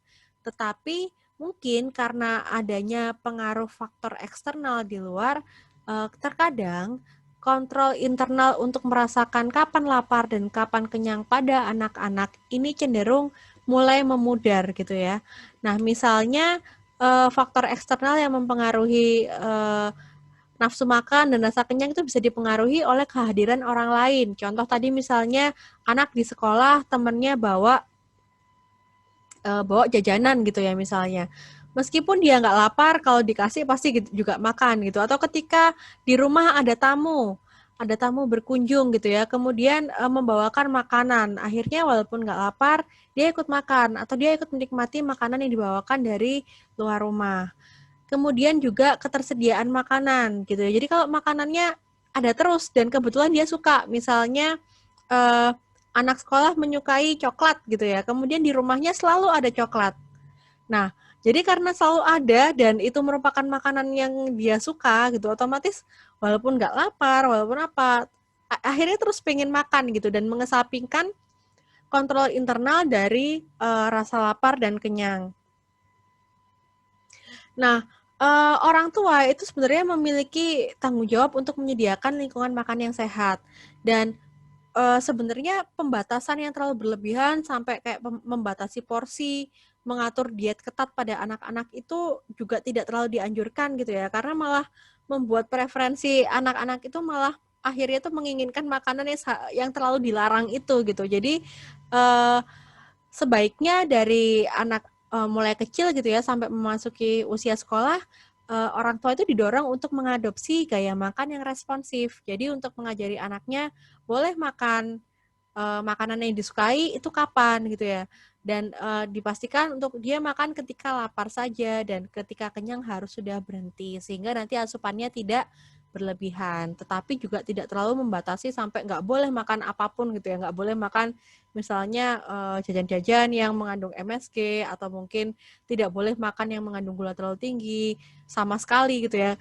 Tetapi mungkin karena adanya pengaruh faktor eksternal di luar, terkadang kontrol internal untuk merasakan kapan lapar dan kapan kenyang pada anak-anak ini cenderung mulai memudar gitu ya. Nah, misalnya faktor eksternal yang mempengaruhi nafsu makan dan rasa kenyang itu bisa dipengaruhi oleh kehadiran orang lain. Contoh tadi misalnya anak di sekolah temennya bawa jajanan gitu ya misalnya. Meskipun dia nggak lapar, kalau dikasih pasti juga makan gitu. Atau ketika di rumah ada tamu berkunjung gitu ya, kemudian membawakan makanan. Akhirnya walaupun nggak lapar, dia ikut makan atau dia ikut menikmati makanan yang dibawakan dari luar rumah. Kemudian juga ketersediaan makanan gitu ya. Jadi kalau makanannya ada terus dan kebetulan dia suka, misalnya eh, anak sekolah menyukai coklat gitu ya. Kemudian di rumahnya selalu ada coklat. Nah, jadi karena selalu ada dan itu merupakan makanan yang dia suka gitu, otomatis walaupun nggak lapar, walaupun apa, akhirnya terus pengen makan gitu dan mengesampingkan kontrol internal dari rasa lapar dan kenyang. Nah, orang tua itu sebenarnya memiliki tanggung jawab untuk menyediakan lingkungan makan yang sehat dan sebenarnya pembatasan yang terlalu berlebihan sampai kayak membatasi porsi, mengatur diet ketat pada anak-anak itu juga tidak terlalu dianjurkan gitu ya, karena malah membuat preferensi anak-anak itu malah akhirnya tuh menginginkan makanan yang terlalu dilarang itu gitu. Jadi eh, sebaiknya dari anak mulai kecil gitu ya sampai memasuki usia sekolah, orang tua itu didorong untuk mengadopsi gaya makan yang responsif. Jadi untuk mengajari anaknya boleh makan makanan yang disukai itu kapan gitu ya. Dan dipastikan untuk dia makan ketika lapar saja dan ketika kenyang harus sudah berhenti sehingga nanti asupannya tidak berlebihan, tetapi juga tidak terlalu membatasi sampai nggak boleh makan apapun gitu ya, nggak boleh makan misalnya jajan-jajan yang mengandung MSG atau mungkin tidak boleh makan yang mengandung gula terlalu tinggi sama sekali gitu ya.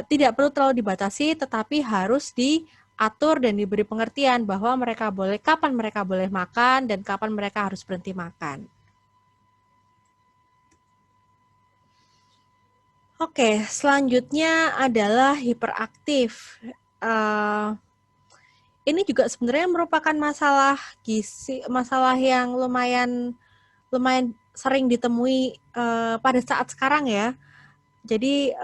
Tidak perlu terlalu dibatasi, tetapi harus diatur dan diberi pengertian bahwa kapan mereka boleh makan dan kapan mereka harus berhenti makan. Oke, selanjutnya adalah hiperaktif. Uh, ini juga sebenarnya merupakan masalah yang lumayan lumayan sering ditemui pada saat sekarang ya. Jadi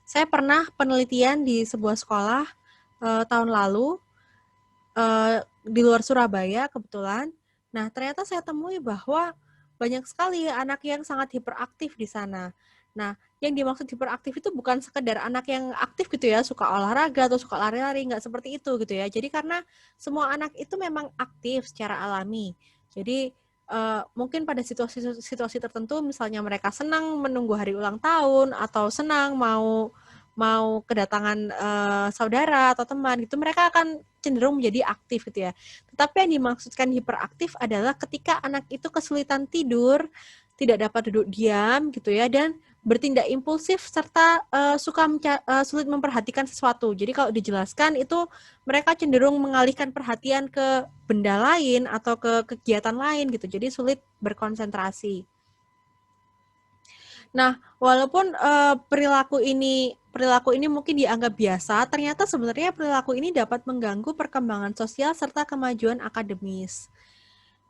saya pernah penelitian di sebuah sekolah tahun lalu di luar Surabaya kebetulan. Nah, ternyata saya temui bahwa banyak sekali anak yang sangat hiperaktif di sana. Nah, yang dimaksud hiperaktif itu bukan sekedar anak yang aktif gitu ya, suka olahraga atau suka lari-lari, nggak seperti itu gitu ya. Jadi karena semua anak itu memang aktif secara alami. Jadi mungkin pada situasi tertentu, misalnya mereka senang menunggu hari ulang tahun atau senang mau kedatangan saudara atau teman gitu, mereka akan cenderung menjadi aktif gitu ya. Tetapi yang dimaksudkan hiperaktif adalah ketika anak itu kesulitan tidur, tidak dapat duduk diam gitu ya, dan bertindak impulsif serta sulit memperhatikan sesuatu. Jadi kalau dijelaskan itu mereka cenderung mengalihkan perhatian ke benda lain atau ke kegiatan lain gitu. Jadi sulit berkonsentrasi. Nah, walaupun perilaku ini mungkin dianggap biasa, ternyata sebenarnya perilaku ini dapat mengganggu perkembangan sosial serta kemajuan akademis.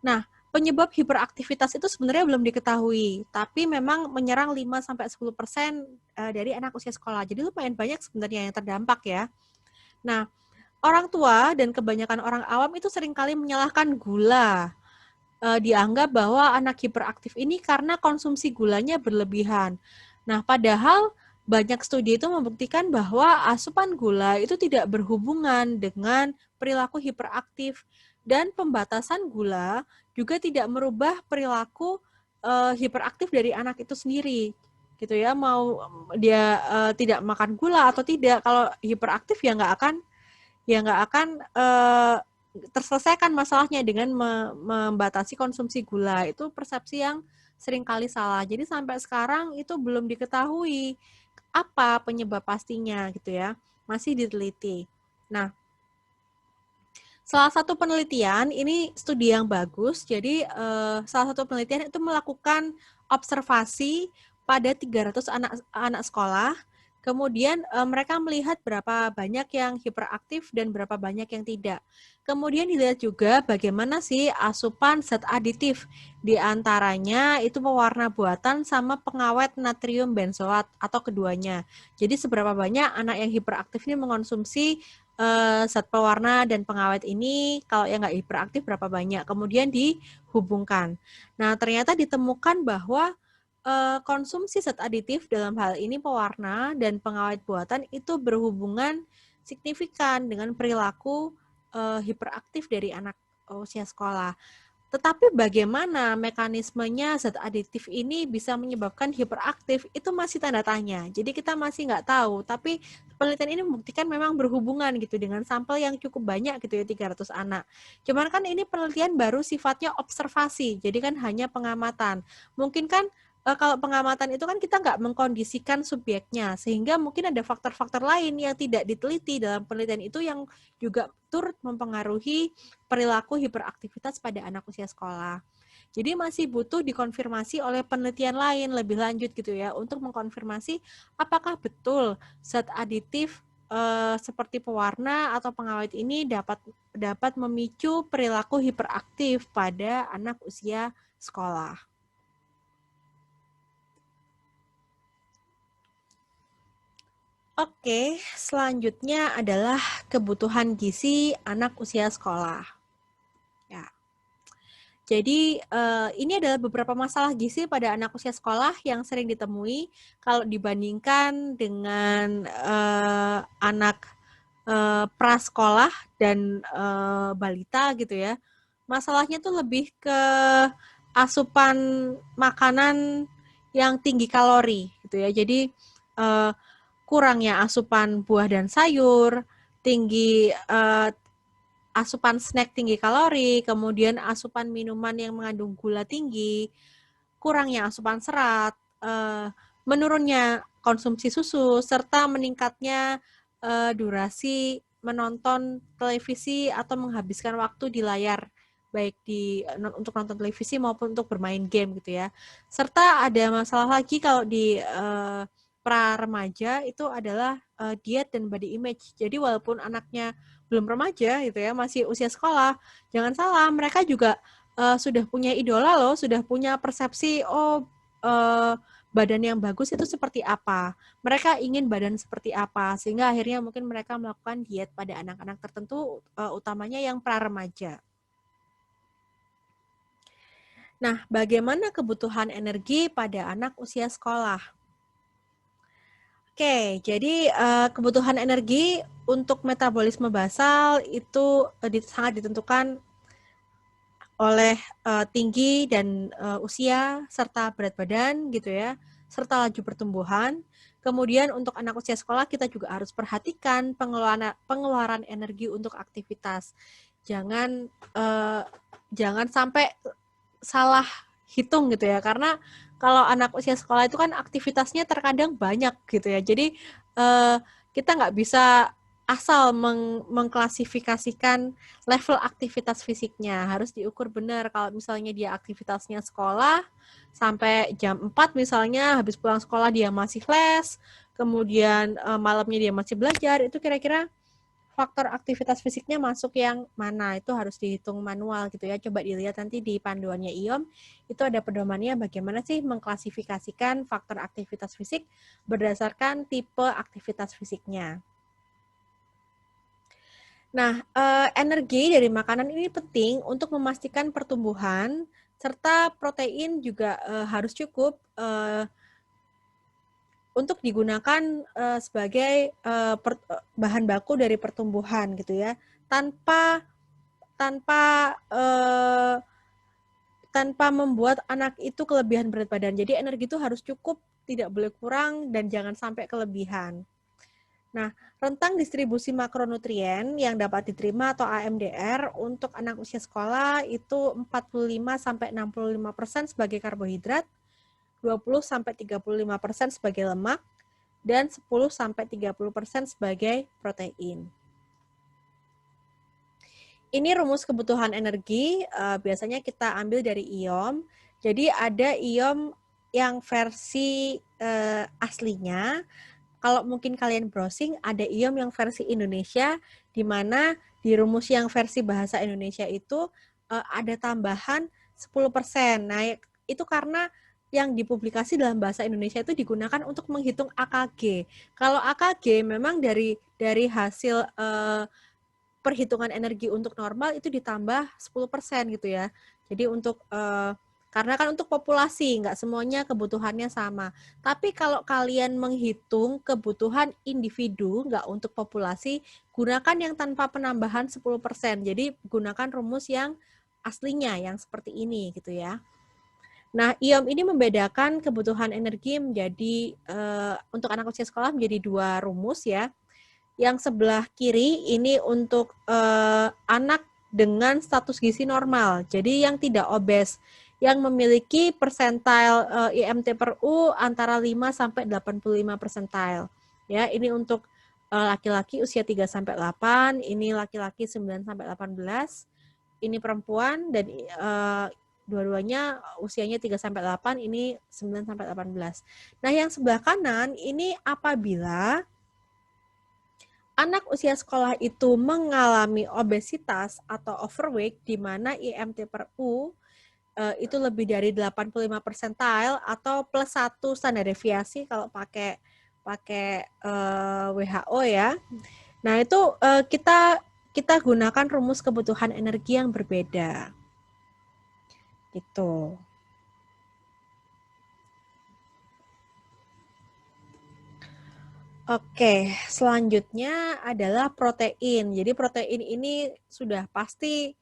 Nah, penyebab hiperaktivitas itu sebenarnya belum diketahui, tapi memang menyerang 5-10% dari anak usia sekolah. Jadi lumayan banyak sebenarnya yang terdampak ya. Nah, orang tua dan kebanyakan orang awam itu seringkali menyalahkan gula. Dianggap bahwa anak hiperaktif ini karena konsumsi gulanya berlebihan. Nah, padahal banyak studi itu membuktikan bahwa asupan gula itu tidak berhubungan dengan perilaku hiperaktif dan pembatasan gula juga tidak merubah perilaku hiperaktif dari anak itu sendiri. Gitu ya, mau dia tidak makan gula atau tidak, kalau hiperaktif ya nggak akan terselesaikan masalahnya dengan membatasi konsumsi gula. Itu persepsi yang seringkali salah. Jadi sampai sekarang itu belum diketahui apa penyebab pastinya gitu ya. Masih diteliti. Nah, salah satu penelitian, ini studi yang bagus, jadi salah satu penelitian itu melakukan observasi pada 300 anak sekolah, kemudian mereka melihat berapa banyak yang hiperaktif dan berapa banyak yang tidak. Kemudian dilihat juga bagaimana sih asupan zat aditif, di antaranya itu pewarna buatan sama pengawet natrium benzoat atau keduanya. Jadi seberapa banyak anak yang hiperaktif ini mengonsumsi zat pewarna dan pengawet ini, kalau yang nggak hiperaktif berapa banyak, kemudian dihubungkan. Nah, ternyata ditemukan bahwa konsumsi zat aditif dalam hal ini pewarna dan pengawet buatan itu berhubungan signifikan dengan perilaku hiperaktif dari anak usia sekolah. Tetapi bagaimana mekanismenya zat aditif ini bisa menyebabkan hiperaktif itu masih tanda tanya. Jadi kita masih nggak tahu, tapi penelitian ini membuktikan memang berhubungan gitu dengan sampel yang cukup banyak gitu ya, 300 anak. Cuman kan ini penelitian baru sifatnya observasi, jadi kan hanya pengamatan. Mungkin kan kalau pengamatan itu kan kita nggak mengkondisikan subjeknya, sehingga mungkin ada faktor-faktor lain yang tidak diteliti dalam penelitian itu yang juga turut mempengaruhi perilaku hiperaktivitas pada anak usia sekolah. Jadi masih butuh dikonfirmasi oleh penelitian lain lebih lanjut gitu ya, untuk mengkonfirmasi apakah betul zat aditif seperti pewarna atau pengawet ini dapat memicu perilaku hiperaktif pada anak usia sekolah. Oke, selanjutnya adalah kebutuhan gizi anak usia sekolah. Ya. Jadi ini adalah beberapa masalah gizi pada anak usia sekolah yang sering ditemui kalau dibandingkan dengan anak prasekolah dan balita gitu ya. Masalahnya tuh lebih ke asupan makanan yang tinggi kalori gitu ya. Jadi kurangnya asupan buah dan sayur, tinggi asupan snack tinggi kalori, kemudian asupan minuman yang mengandung gula tinggi, kurangnya asupan serat, menurunnya konsumsi susu, serta meningkatnya durasi menonton televisi atau menghabiskan waktu di layar, baik untuk nonton televisi maupun untuk bermain game gitu ya. Serta ada masalah lagi kalau di pra remaja itu adalah diet dan body image. Jadi walaupun anaknya belum remaja gitu ya, masih usia sekolah, jangan salah, mereka juga sudah punya idola loh, sudah punya persepsi badan yang bagus itu seperti apa. Mereka ingin badan seperti apa, sehingga akhirnya mungkin mereka melakukan diet pada anak-anak tertentu, utamanya yang pra remaja. Nah, bagaimana kebutuhan energi pada anak usia sekolah? Oke, jadi kebutuhan energi untuk metabolisme basal itu sangat ditentukan oleh tinggi dan usia serta berat badan gitu ya, serta laju pertumbuhan. Kemudian untuk anak usia sekolah kita juga harus perhatikan pengeluaran energi untuk aktivitas. Jangan sampai salah hitung gitu ya, karena kalau anak usia sekolah itu kan aktivitasnya terkadang banyak gitu ya. Jadi kita nggak bisa asal mengklasifikasikan level aktivitas fisiknya, harus diukur benar. Kalau misalnya dia aktivitasnya sekolah sampai jam 4 misalnya, habis pulang sekolah dia masih les, kemudian malamnya dia masih belajar, itu kira-kira faktor aktivitas fisiknya masuk yang mana, itu harus dihitung manual gitu ya. Coba dilihat nanti di panduannya IOM, itu ada pedomannya bagaimana sih mengklasifikasikan faktor aktivitas fisik berdasarkan tipe aktivitas fisiknya. Nah, energi dari makanan ini penting untuk memastikan pertumbuhan, serta protein juga harus cukup untuk digunakan sebagai bahan baku dari pertumbuhan gitu ya, tanpa membuat anak itu kelebihan berat badan. Jadi energi itu harus cukup, tidak boleh kurang dan jangan sampai kelebihan. Nah, rentang distribusi makronutrien yang dapat diterima atau AMDR untuk anak usia sekolah itu 45-65% sebagai karbohidrat, 20-35% sebagai lemak, dan 10-30% sebagai protein. Ini rumus kebutuhan energi, biasanya kita ambil dari IOM. Jadi ada IOM yang versi aslinya. Kalau mungkin kalian browsing, ada IOM yang versi Indonesia, di mana di rumus yang versi bahasa Indonesia itu ada tambahan 10%. Nah, itu karena yang dipublikasi dalam bahasa Indonesia itu digunakan untuk menghitung AKG. Kalau AKG memang dari hasil perhitungan energi untuk normal itu ditambah 10% gitu ya. Jadi untuk karena kan untuk populasi, nggak semuanya kebutuhannya sama. Tapi kalau kalian menghitung kebutuhan individu, nggak untuk populasi, gunakan yang tanpa penambahan 10%. Jadi gunakan rumus yang aslinya, yang seperti ini gitu ya. Nah, IOM ini membedakan kebutuhan energi menjadi, untuk anak usia sekolah menjadi 2 rumus ya. Yang sebelah kiri ini untuk anak dengan status gizi normal, jadi yang tidak obes, yang memiliki persentil IMT per U antara 5 sampai 85 persentil. Ya, ini untuk laki-laki usia 3 sampai 8, ini laki-laki 9 sampai 18, ini perempuan dan dua-duanya usianya 3 sampai 8, ini 9 sampai 18. Nah, yang sebelah kanan ini apabila anak usia sekolah itu mengalami obesitas atau overweight di mana IMT per U itu lebih dari 85 persentil atau plus 1 standar deviasi kalau pakai WHO ya. Nah, itu kita gunakan rumus kebutuhan energi yang berbeda. Gitu. Oke, selanjutnya adalah protein. Jadi protein ini sudah pasti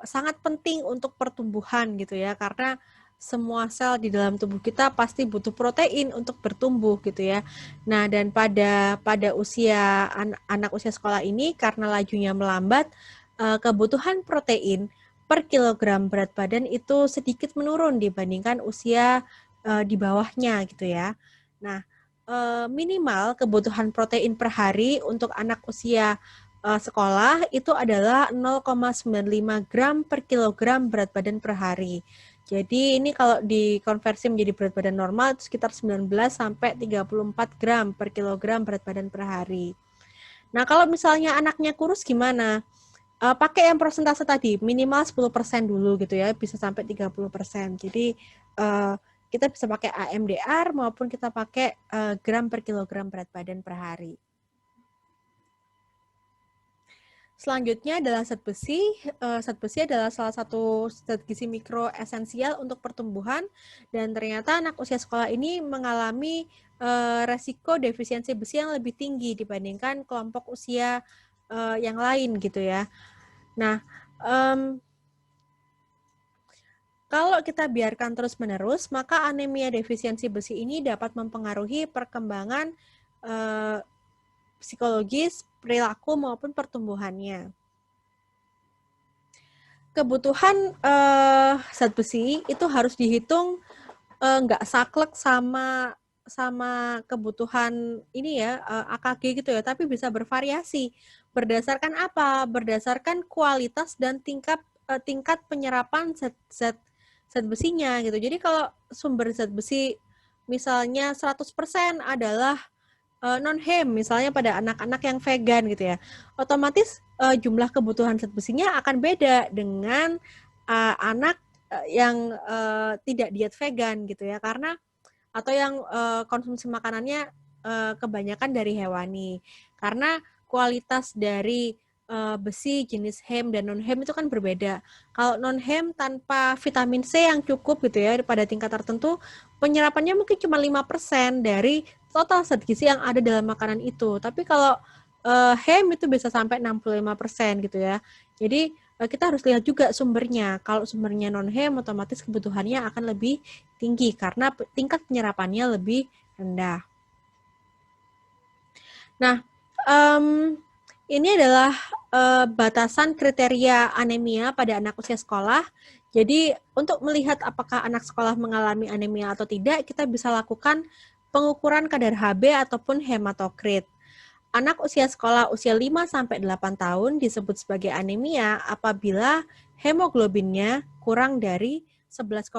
sangat penting untuk pertumbuhan gitu ya, karena semua sel di dalam tubuh kita pasti butuh protein untuk bertumbuh gitu ya. Nah, dan pada usia anak usia sekolah ini karena lajunya melambat, kebutuhan protein per kilogram berat badan itu sedikit menurun dibandingkan usia di bawahnya gitu ya. Nah, minimal kebutuhan protein per hari untuk anak usia sekolah itu adalah 0,95 gram per kilogram berat badan per hari. Jadi ini kalau dikonversi menjadi berat badan normal itu sekitar 19 sampai 34 gram per kilogram berat badan per hari. Nah, kalau misalnya anaknya kurus gimana? Pakai yang persentase tadi, minimal 10% dulu gitu ya, bisa sampai 30%. Jadi kita bisa pakai AMDR maupun kita pakai gram per kilogram berat badan per hari. Selanjutnya adalah zat besi. Zat besi adalah salah satu zat gizi mikro esensial untuk pertumbuhan dan ternyata anak usia sekolah ini mengalami resiko defisiensi besi yang lebih tinggi dibandingkan kelompok usia yang lain gitu ya. Nah, kalau kita biarkan terus-menerus, maka anemia defisiensi besi ini dapat mempengaruhi perkembangan psikologis, perilaku, maupun pertumbuhannya. Kebutuhan zat besi itu harus dihitung nggak saklek sama kebutuhan ini ya, AKG gitu ya, tapi bisa bervariasi. Berdasarkan apa? Berdasarkan kualitas dan tingkat penyerapan zat besinya gitu. Jadi kalau sumber zat besi misalnya 100% adalah non-hem, misalnya pada anak-anak yang vegan gitu ya, otomatis jumlah kebutuhan zat besinya akan beda dengan anak yang tidak diet vegan gitu ya, karena atau yang konsumsi makanannya kebanyakan dari hewani, karena kualitas dari besi jenis hem dan non-hem itu kan berbeda. Kalau non-hem tanpa vitamin C yang cukup gitu ya pada tingkat tertentu, penyerapannya mungkin cuma 5% dari total zat gizi yang ada dalam makanan itu. Tapi kalau hem itu bisa sampai 65% gitu ya. Jadi kita harus lihat juga sumbernya. Kalau sumbernya non-hem, otomatis kebutuhannya akan lebih tinggi karena tingkat penyerapannya lebih rendah. Nah, ini adalah batasan kriteria anemia pada anak usia sekolah. Jadi, untuk melihat apakah anak sekolah mengalami anemia atau tidak, kita bisa lakukan pengukuran kadar Hb ataupun hematokrit. Anak usia sekolah usia 5-8 tahun disebut sebagai anemia apabila hemoglobinnya kurang dari 11,5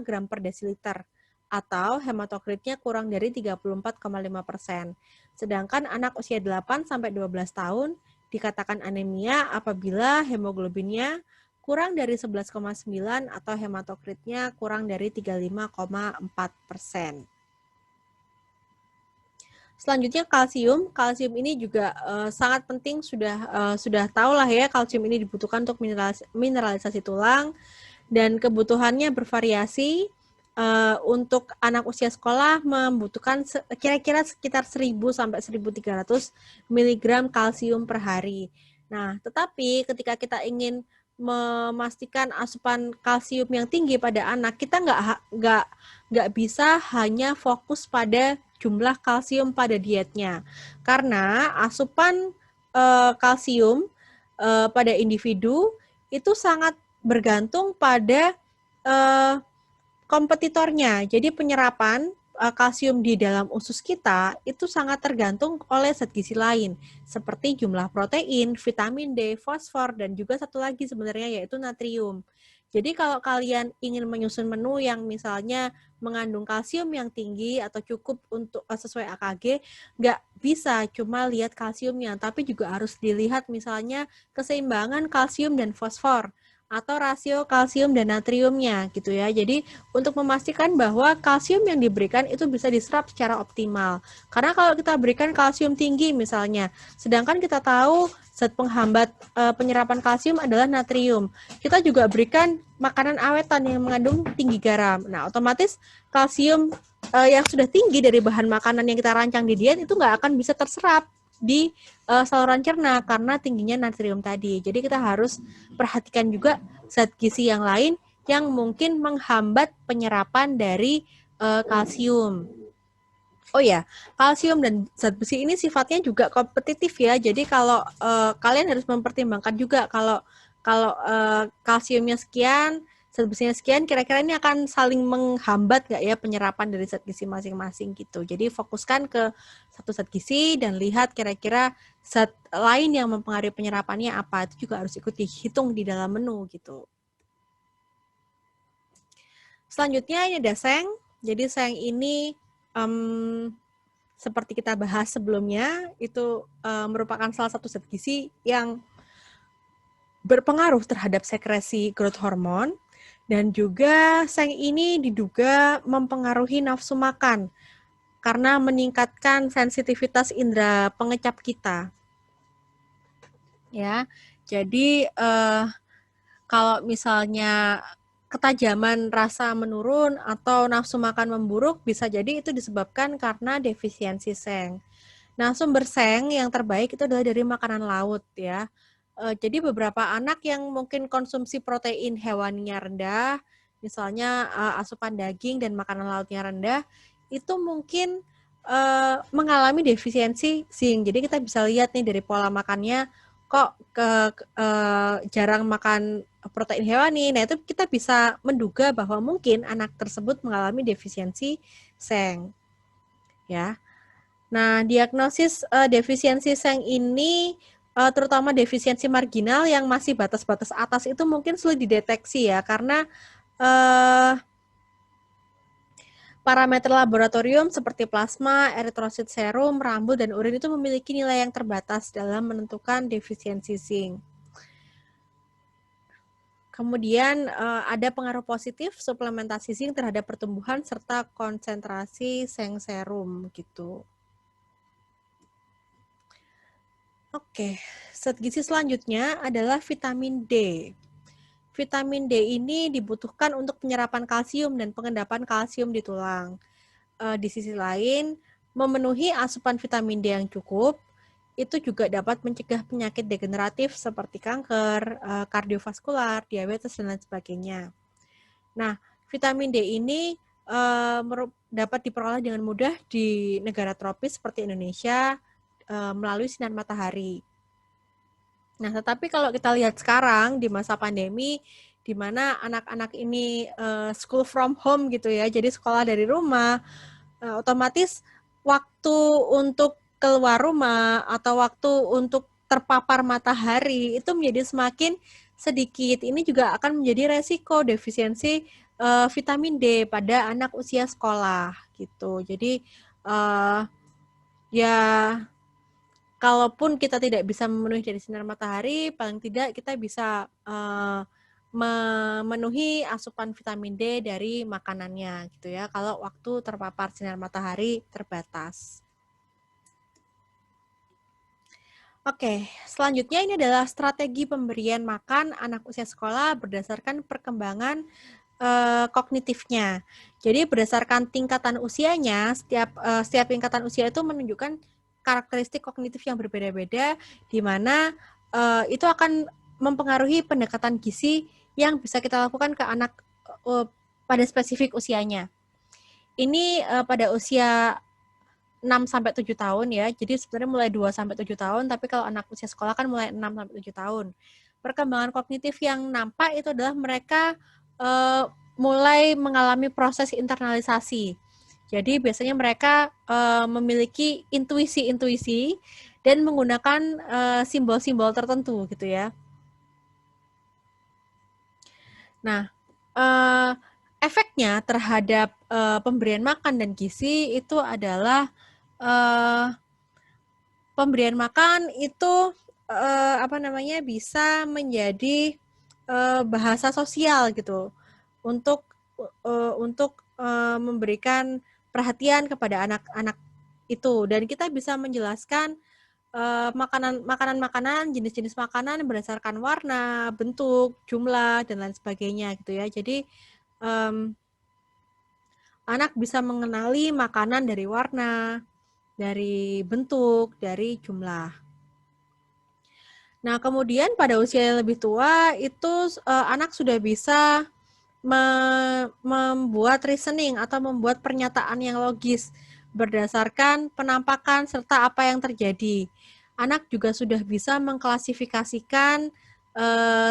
gram per desiliter atau hematokritnya kurang dari 34,5%. Sedangkan anak usia 8-12 tahun dikatakan anemia apabila hemoglobinnya kurang dari 11,9 atau hematokritnya kurang dari 35,4%. Selanjutnya kalsium. Kalsium ini juga sangat penting, sudah tahu lah ya, kalsium ini dibutuhkan untuk mineralisasi tulang dan kebutuhannya bervariasi. Untuk anak usia sekolah membutuhkan kira-kira sekitar 1000 sampai 1300 mg kalsium per hari. Nah, tetapi ketika kita ingin memastikan asupan kalsium yang tinggi pada anak, kita nggak bisa hanya fokus pada jumlah kalsium pada dietnya, karena asupan kalsium pada individu itu sangat bergantung pada kompetitornya. Jadi penyerapan kalsium di dalam usus kita itu sangat tergantung oleh zat gizi lain, seperti jumlah protein, vitamin D, fosfor, dan juga satu lagi sebenarnya yaitu natrium. Jadi kalau kalian ingin menyusun menu yang misalnya mengandung kalsium yang tinggi atau cukup untuk sesuai AKG, nggak bisa cuma lihat kalsiumnya, tapi juga harus dilihat misalnya keseimbangan kalsium dan fosfor atau rasio kalsium dan natriumnya gitu ya. Jadi untuk memastikan bahwa kalsium yang diberikan itu bisa diserap secara optimal. Karena kalau kita berikan kalsium tinggi misalnya, sedangkan kita tahu zat penghambat penyerapan kalsium adalah natrium. Kita juga berikan makanan awetan yang mengandung tinggi garam. Nah, otomatis kalsium yang sudah tinggi dari bahan makanan yang kita rancang di diet itu nggak akan bisa terserap di saluran cerna karena tingginya natrium tadi. Jadi kita harus perhatikan juga zat gizi yang lain yang mungkin menghambat penyerapan dari kalsium. Oh ya, kalsium dan zat besi ini sifatnya juga kompetitif ya. Jadi kalau kalian harus mempertimbangkan juga kalau kalsiumnya sekian, zat besinya sekian, kira-kira ini akan saling menghambat nggak ya penyerapan dari zat gizi masing-masing gitu. Jadi fokuskan ke satu zat gizi dan lihat kira-kira zat lain yang mempengaruhi penyerapannya apa. Itu juga harus ikut dihitung di dalam menu gitu. Selanjutnya ini ada seng. Jadi seng ini seperti kita bahas sebelumnya, itu merupakan salah satu zat gizi yang berpengaruh terhadap sekresi growth hormone, dan juga seng ini diduga mempengaruhi nafsu makan karena meningkatkan sensitivitas indera pengecap kita. Ya, jadi kalau misalnya ketajaman rasa menurun atau nafsu makan memburuk, bisa jadi itu disebabkan karena defisiensi seng. Nah, sumber seng yang terbaik itu adalah dari makanan laut ya. Jadi beberapa anak yang mungkin konsumsi protein hewaninya rendah, misalnya asupan daging dan makanan lautnya rendah, itu mungkin mengalami defisiensi zinc. Jadi kita bisa lihat nih dari pola makannya, kok jarang makan protein hewani. Nah, itu kita bisa menduga bahwa mungkin anak tersebut mengalami defisiensi seng. Ya. Nah, diagnosis defisiensi seng ini terutama defisiensi marginal yang masih batas-batas atas itu mungkin sulit dideteksi ya, karena parameter laboratorium seperti plasma, eritrosit serum, rambut, dan urin itu memiliki nilai yang terbatas dalam menentukan defisiensi zinc. Kemudian ada pengaruh positif suplementasi zinc terhadap pertumbuhan serta konsentrasi seng serum gitu. Oke, zat gizi selanjutnya adalah vitamin D. Vitamin D ini dibutuhkan untuk penyerapan kalsium dan pengendapan kalsium di tulang. Di sisi lain, memenuhi asupan vitamin D yang cukup itu juga dapat mencegah penyakit degeneratif seperti kanker, kardiovaskular, diabetes, dan lain sebagainya. Nah, vitamin D ini dapat diperoleh dengan mudah di negara tropis seperti Indonesia melalui sinar matahari. Nah, tetapi kalau kita lihat sekarang di masa pandemi, di mana anak-anak ini school from home gitu ya, jadi sekolah dari rumah, otomatis waktu untuk keluar rumah atau waktu untuk terpapar matahari itu menjadi semakin sedikit. Ini juga akan menjadi resiko defisiensi vitamin D pada anak usia sekolah gitu. Jadi ya kalaupun kita tidak bisa memenuhi dari sinar matahari, paling tidak kita bisa memenuhi asupan vitamin D dari makanannya gitu ya. Kalau waktu terpapar sinar matahari terbatas. Oke, selanjutnya ini adalah strategi pemberian makan anak usia sekolah berdasarkan perkembangan kognitifnya. Jadi berdasarkan tingkatan usianya, setiap tingkatan usia itu menunjukkan karakteristik kognitif yang berbeda-beda, di mana itu akan mempengaruhi pendekatan gizi yang bisa kita lakukan ke anak pada spesifik usianya. Ini pada usia 6-7 tahun ya, jadi sebenarnya mulai 2-7 tahun, tapi kalau anak usia sekolah kan mulai 6-7 tahun. Perkembangan kognitif yang nampak itu adalah mereka mulai mengalami proses internalisasi. Jadi biasanya mereka memiliki intuisi-intuisi dan menggunakan simbol-simbol tertentu gitu ya. Nah, efeknya terhadap pemberian makan dan gizi itu adalah pemberian makan itu bisa menjadi bahasa sosial gitu untuk memberikan perhatian kepada anak-anak itu, dan kita bisa menjelaskan makanan-makanan, jenis-jenis makanan berdasarkan warna, bentuk, jumlah dan lain sebagainya gitu ya. Jadi anak bisa mengenali makanan dari warna, dari bentuk, dari jumlah. Nah, kemudian pada usia yang lebih tua itu anak sudah bisa membuat reasoning atau membuat pernyataan yang logis berdasarkan penampakan serta apa yang terjadi. Anak juga sudah bisa mengklasifikasikan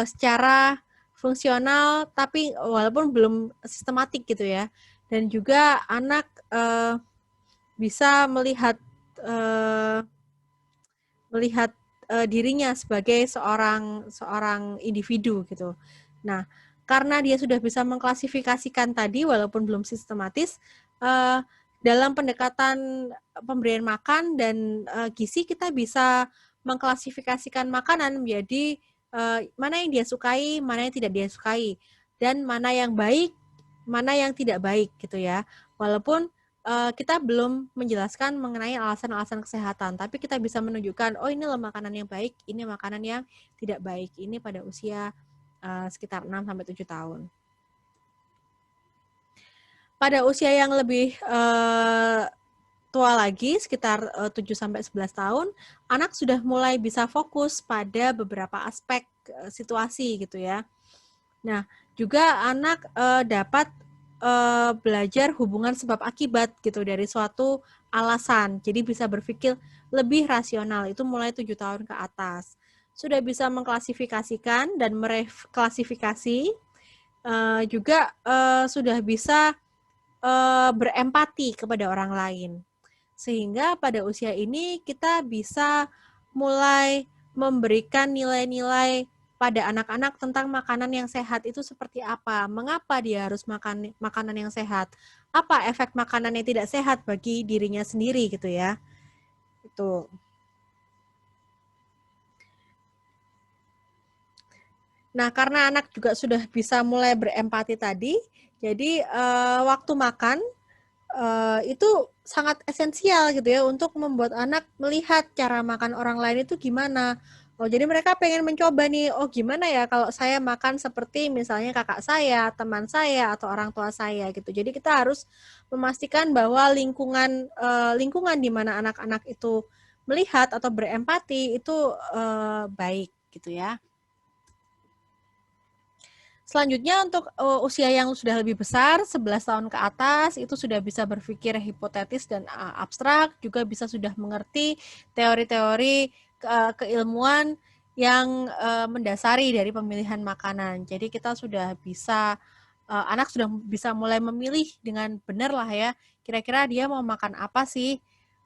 secara fungsional, tapi walaupun belum sistematik gitu ya. Dan juga anak bisa melihat dirinya sebagai seorang individu gitu. Nah, karena dia sudah bisa mengklasifikasikan tadi walaupun belum sistematis, dalam pendekatan pemberian makan dan gizi kita bisa mengklasifikasikan makanan menjadi mana yang dia sukai, mana yang tidak dia sukai, dan mana yang baik, mana yang tidak baik gitu ya. Walaupun kita belum menjelaskan mengenai alasan-alasan kesehatan, tapi kita bisa menunjukkan, oh ini loh makanan yang baik, ini makanan yang tidak baik, ini pada usia sekitar 6-7 tahun. Pada usia yang lebih tua lagi, sekitar 7-11 tahun, anak sudah mulai bisa fokus pada beberapa aspek situasi gitu ya. Nah, juga anak dapat belajar hubungan sebab akibat gitu dari suatu alasan. Jadi bisa berpikir lebih rasional, itu mulai 7 tahun ke atas. Sudah bisa mengklasifikasikan dan mereklasifikasi, juga sudah bisa berempati kepada orang lain. Sehingga pada usia ini kita bisa mulai memberikan nilai-nilai pada anak-anak tentang makanan yang sehat itu seperti apa, mengapa dia harus makan makanan yang sehat, apa efek makanan yang tidak sehat bagi dirinya sendiri gitu ya. Itu. Nah, karena anak juga sudah bisa mulai berempati tadi, jadi waktu makan itu sangat esensial gitu ya untuk membuat anak melihat cara makan orang lain itu gimana. Oh, jadi mereka pengen mencoba nih, oh gimana ya kalau saya makan seperti misalnya kakak saya, teman saya, atau orang tua saya gitu. Jadi kita harus memastikan bahwa lingkungan di mana anak-anak itu melihat atau berempati itu baik gitu ya. Selanjutnya untuk usia yang sudah lebih besar, 11 tahun ke atas, itu sudah bisa berpikir hipotetis dan abstrak, juga bisa sudah mengerti teori-teori keilmuan yang mendasari dari pemilihan makanan. Jadi kita sudah bisa, anak sudah bisa mulai memilih dengan benar lah ya, kira-kira dia mau makan apa sih,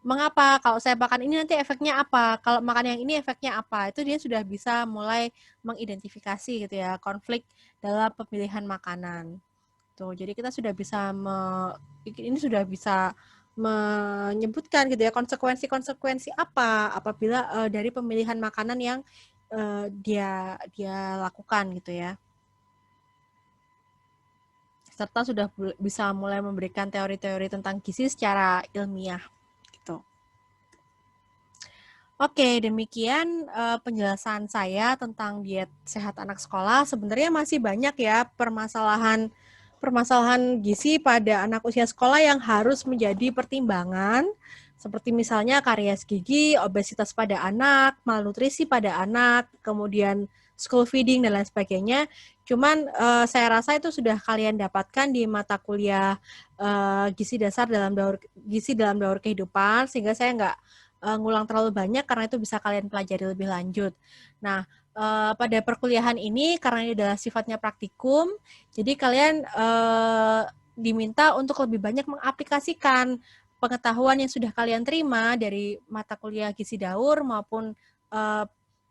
mengapa, kalau saya makan ini nanti efeknya apa, kalau makan yang ini efeknya apa, itu dia sudah bisa mulai mengidentifikasi gitu ya, konflik dalam pemilihan makanan. Tuh, jadi kita sudah bisa ini sudah bisa menyebutkan gitu ya konsekuensi-konsekuensi apa apabila dari pemilihan makanan yang dia lakukan gitu ya. Serta sudah bisa mulai memberikan teori-teori tentang gizi secara ilmiah gitu. Oke, demikian penjelasan saya tentang diet sehat anak sekolah. Sebenarnya masih banyak ya permasalahan gizi pada anak usia sekolah yang harus menjadi pertimbangan, seperti misalnya karies gigi, obesitas pada anak, malnutrisi pada anak, kemudian school feeding dan lain sebagainya. Cuman saya rasa itu sudah kalian dapatkan di mata kuliah gizi dalam daur kehidupan, sehingga saya nggak ngulang terlalu banyak karena itu bisa kalian pelajari lebih lanjut. Nah, pada perkuliahan ini karena ini adalah sifatnya praktikum, jadi kalian diminta untuk lebih banyak mengaplikasikan pengetahuan yang sudah kalian terima dari mata kuliah gizi daur maupun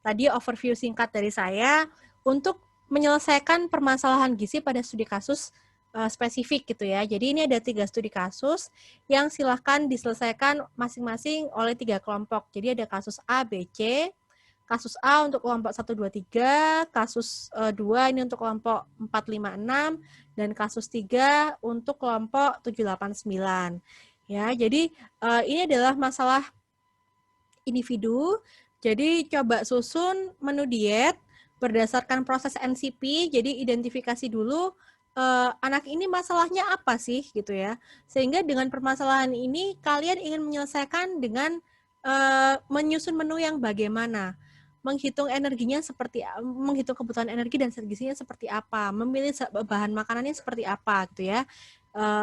tadi overview singkat dari saya untuk menyelesaikan permasalahan gizi pada studi kasus spesifik gitu ya. Jadi ini ada 3 studi kasus yang silahkan diselesaikan masing-masing oleh 3 kelompok. Jadi ada kasus A, B, C. Kasus A untuk kelompok 1, 2, 3, kasus 2 ini untuk kelompok 4, 5, 6, dan kasus 3 untuk kelompok 7, 8, 9. Ya, jadi ini adalah masalah individu. Jadi coba susun menu diet berdasarkan proses NCP. Jadi identifikasi dulu anak ini masalahnya apa sih gitu ya. Sehingga dengan permasalahan ini kalian ingin menyelesaikan dengan menyusun menu yang bagaimana, menghitung energinya seperti, menghitung kebutuhan energi dan gizinya seperti apa, memilih bahan makanannya seperti apa gitu ya,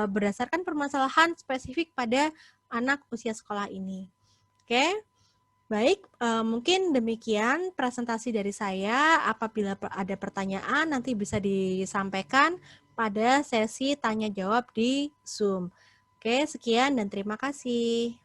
berdasarkan permasalahan spesifik pada anak usia sekolah ini. Oke, baik, mungkin demikian presentasi dari saya. Apabila ada pertanyaan nanti bisa disampaikan pada sesi tanya jawab di Zoom. Oke, sekian dan terima kasih.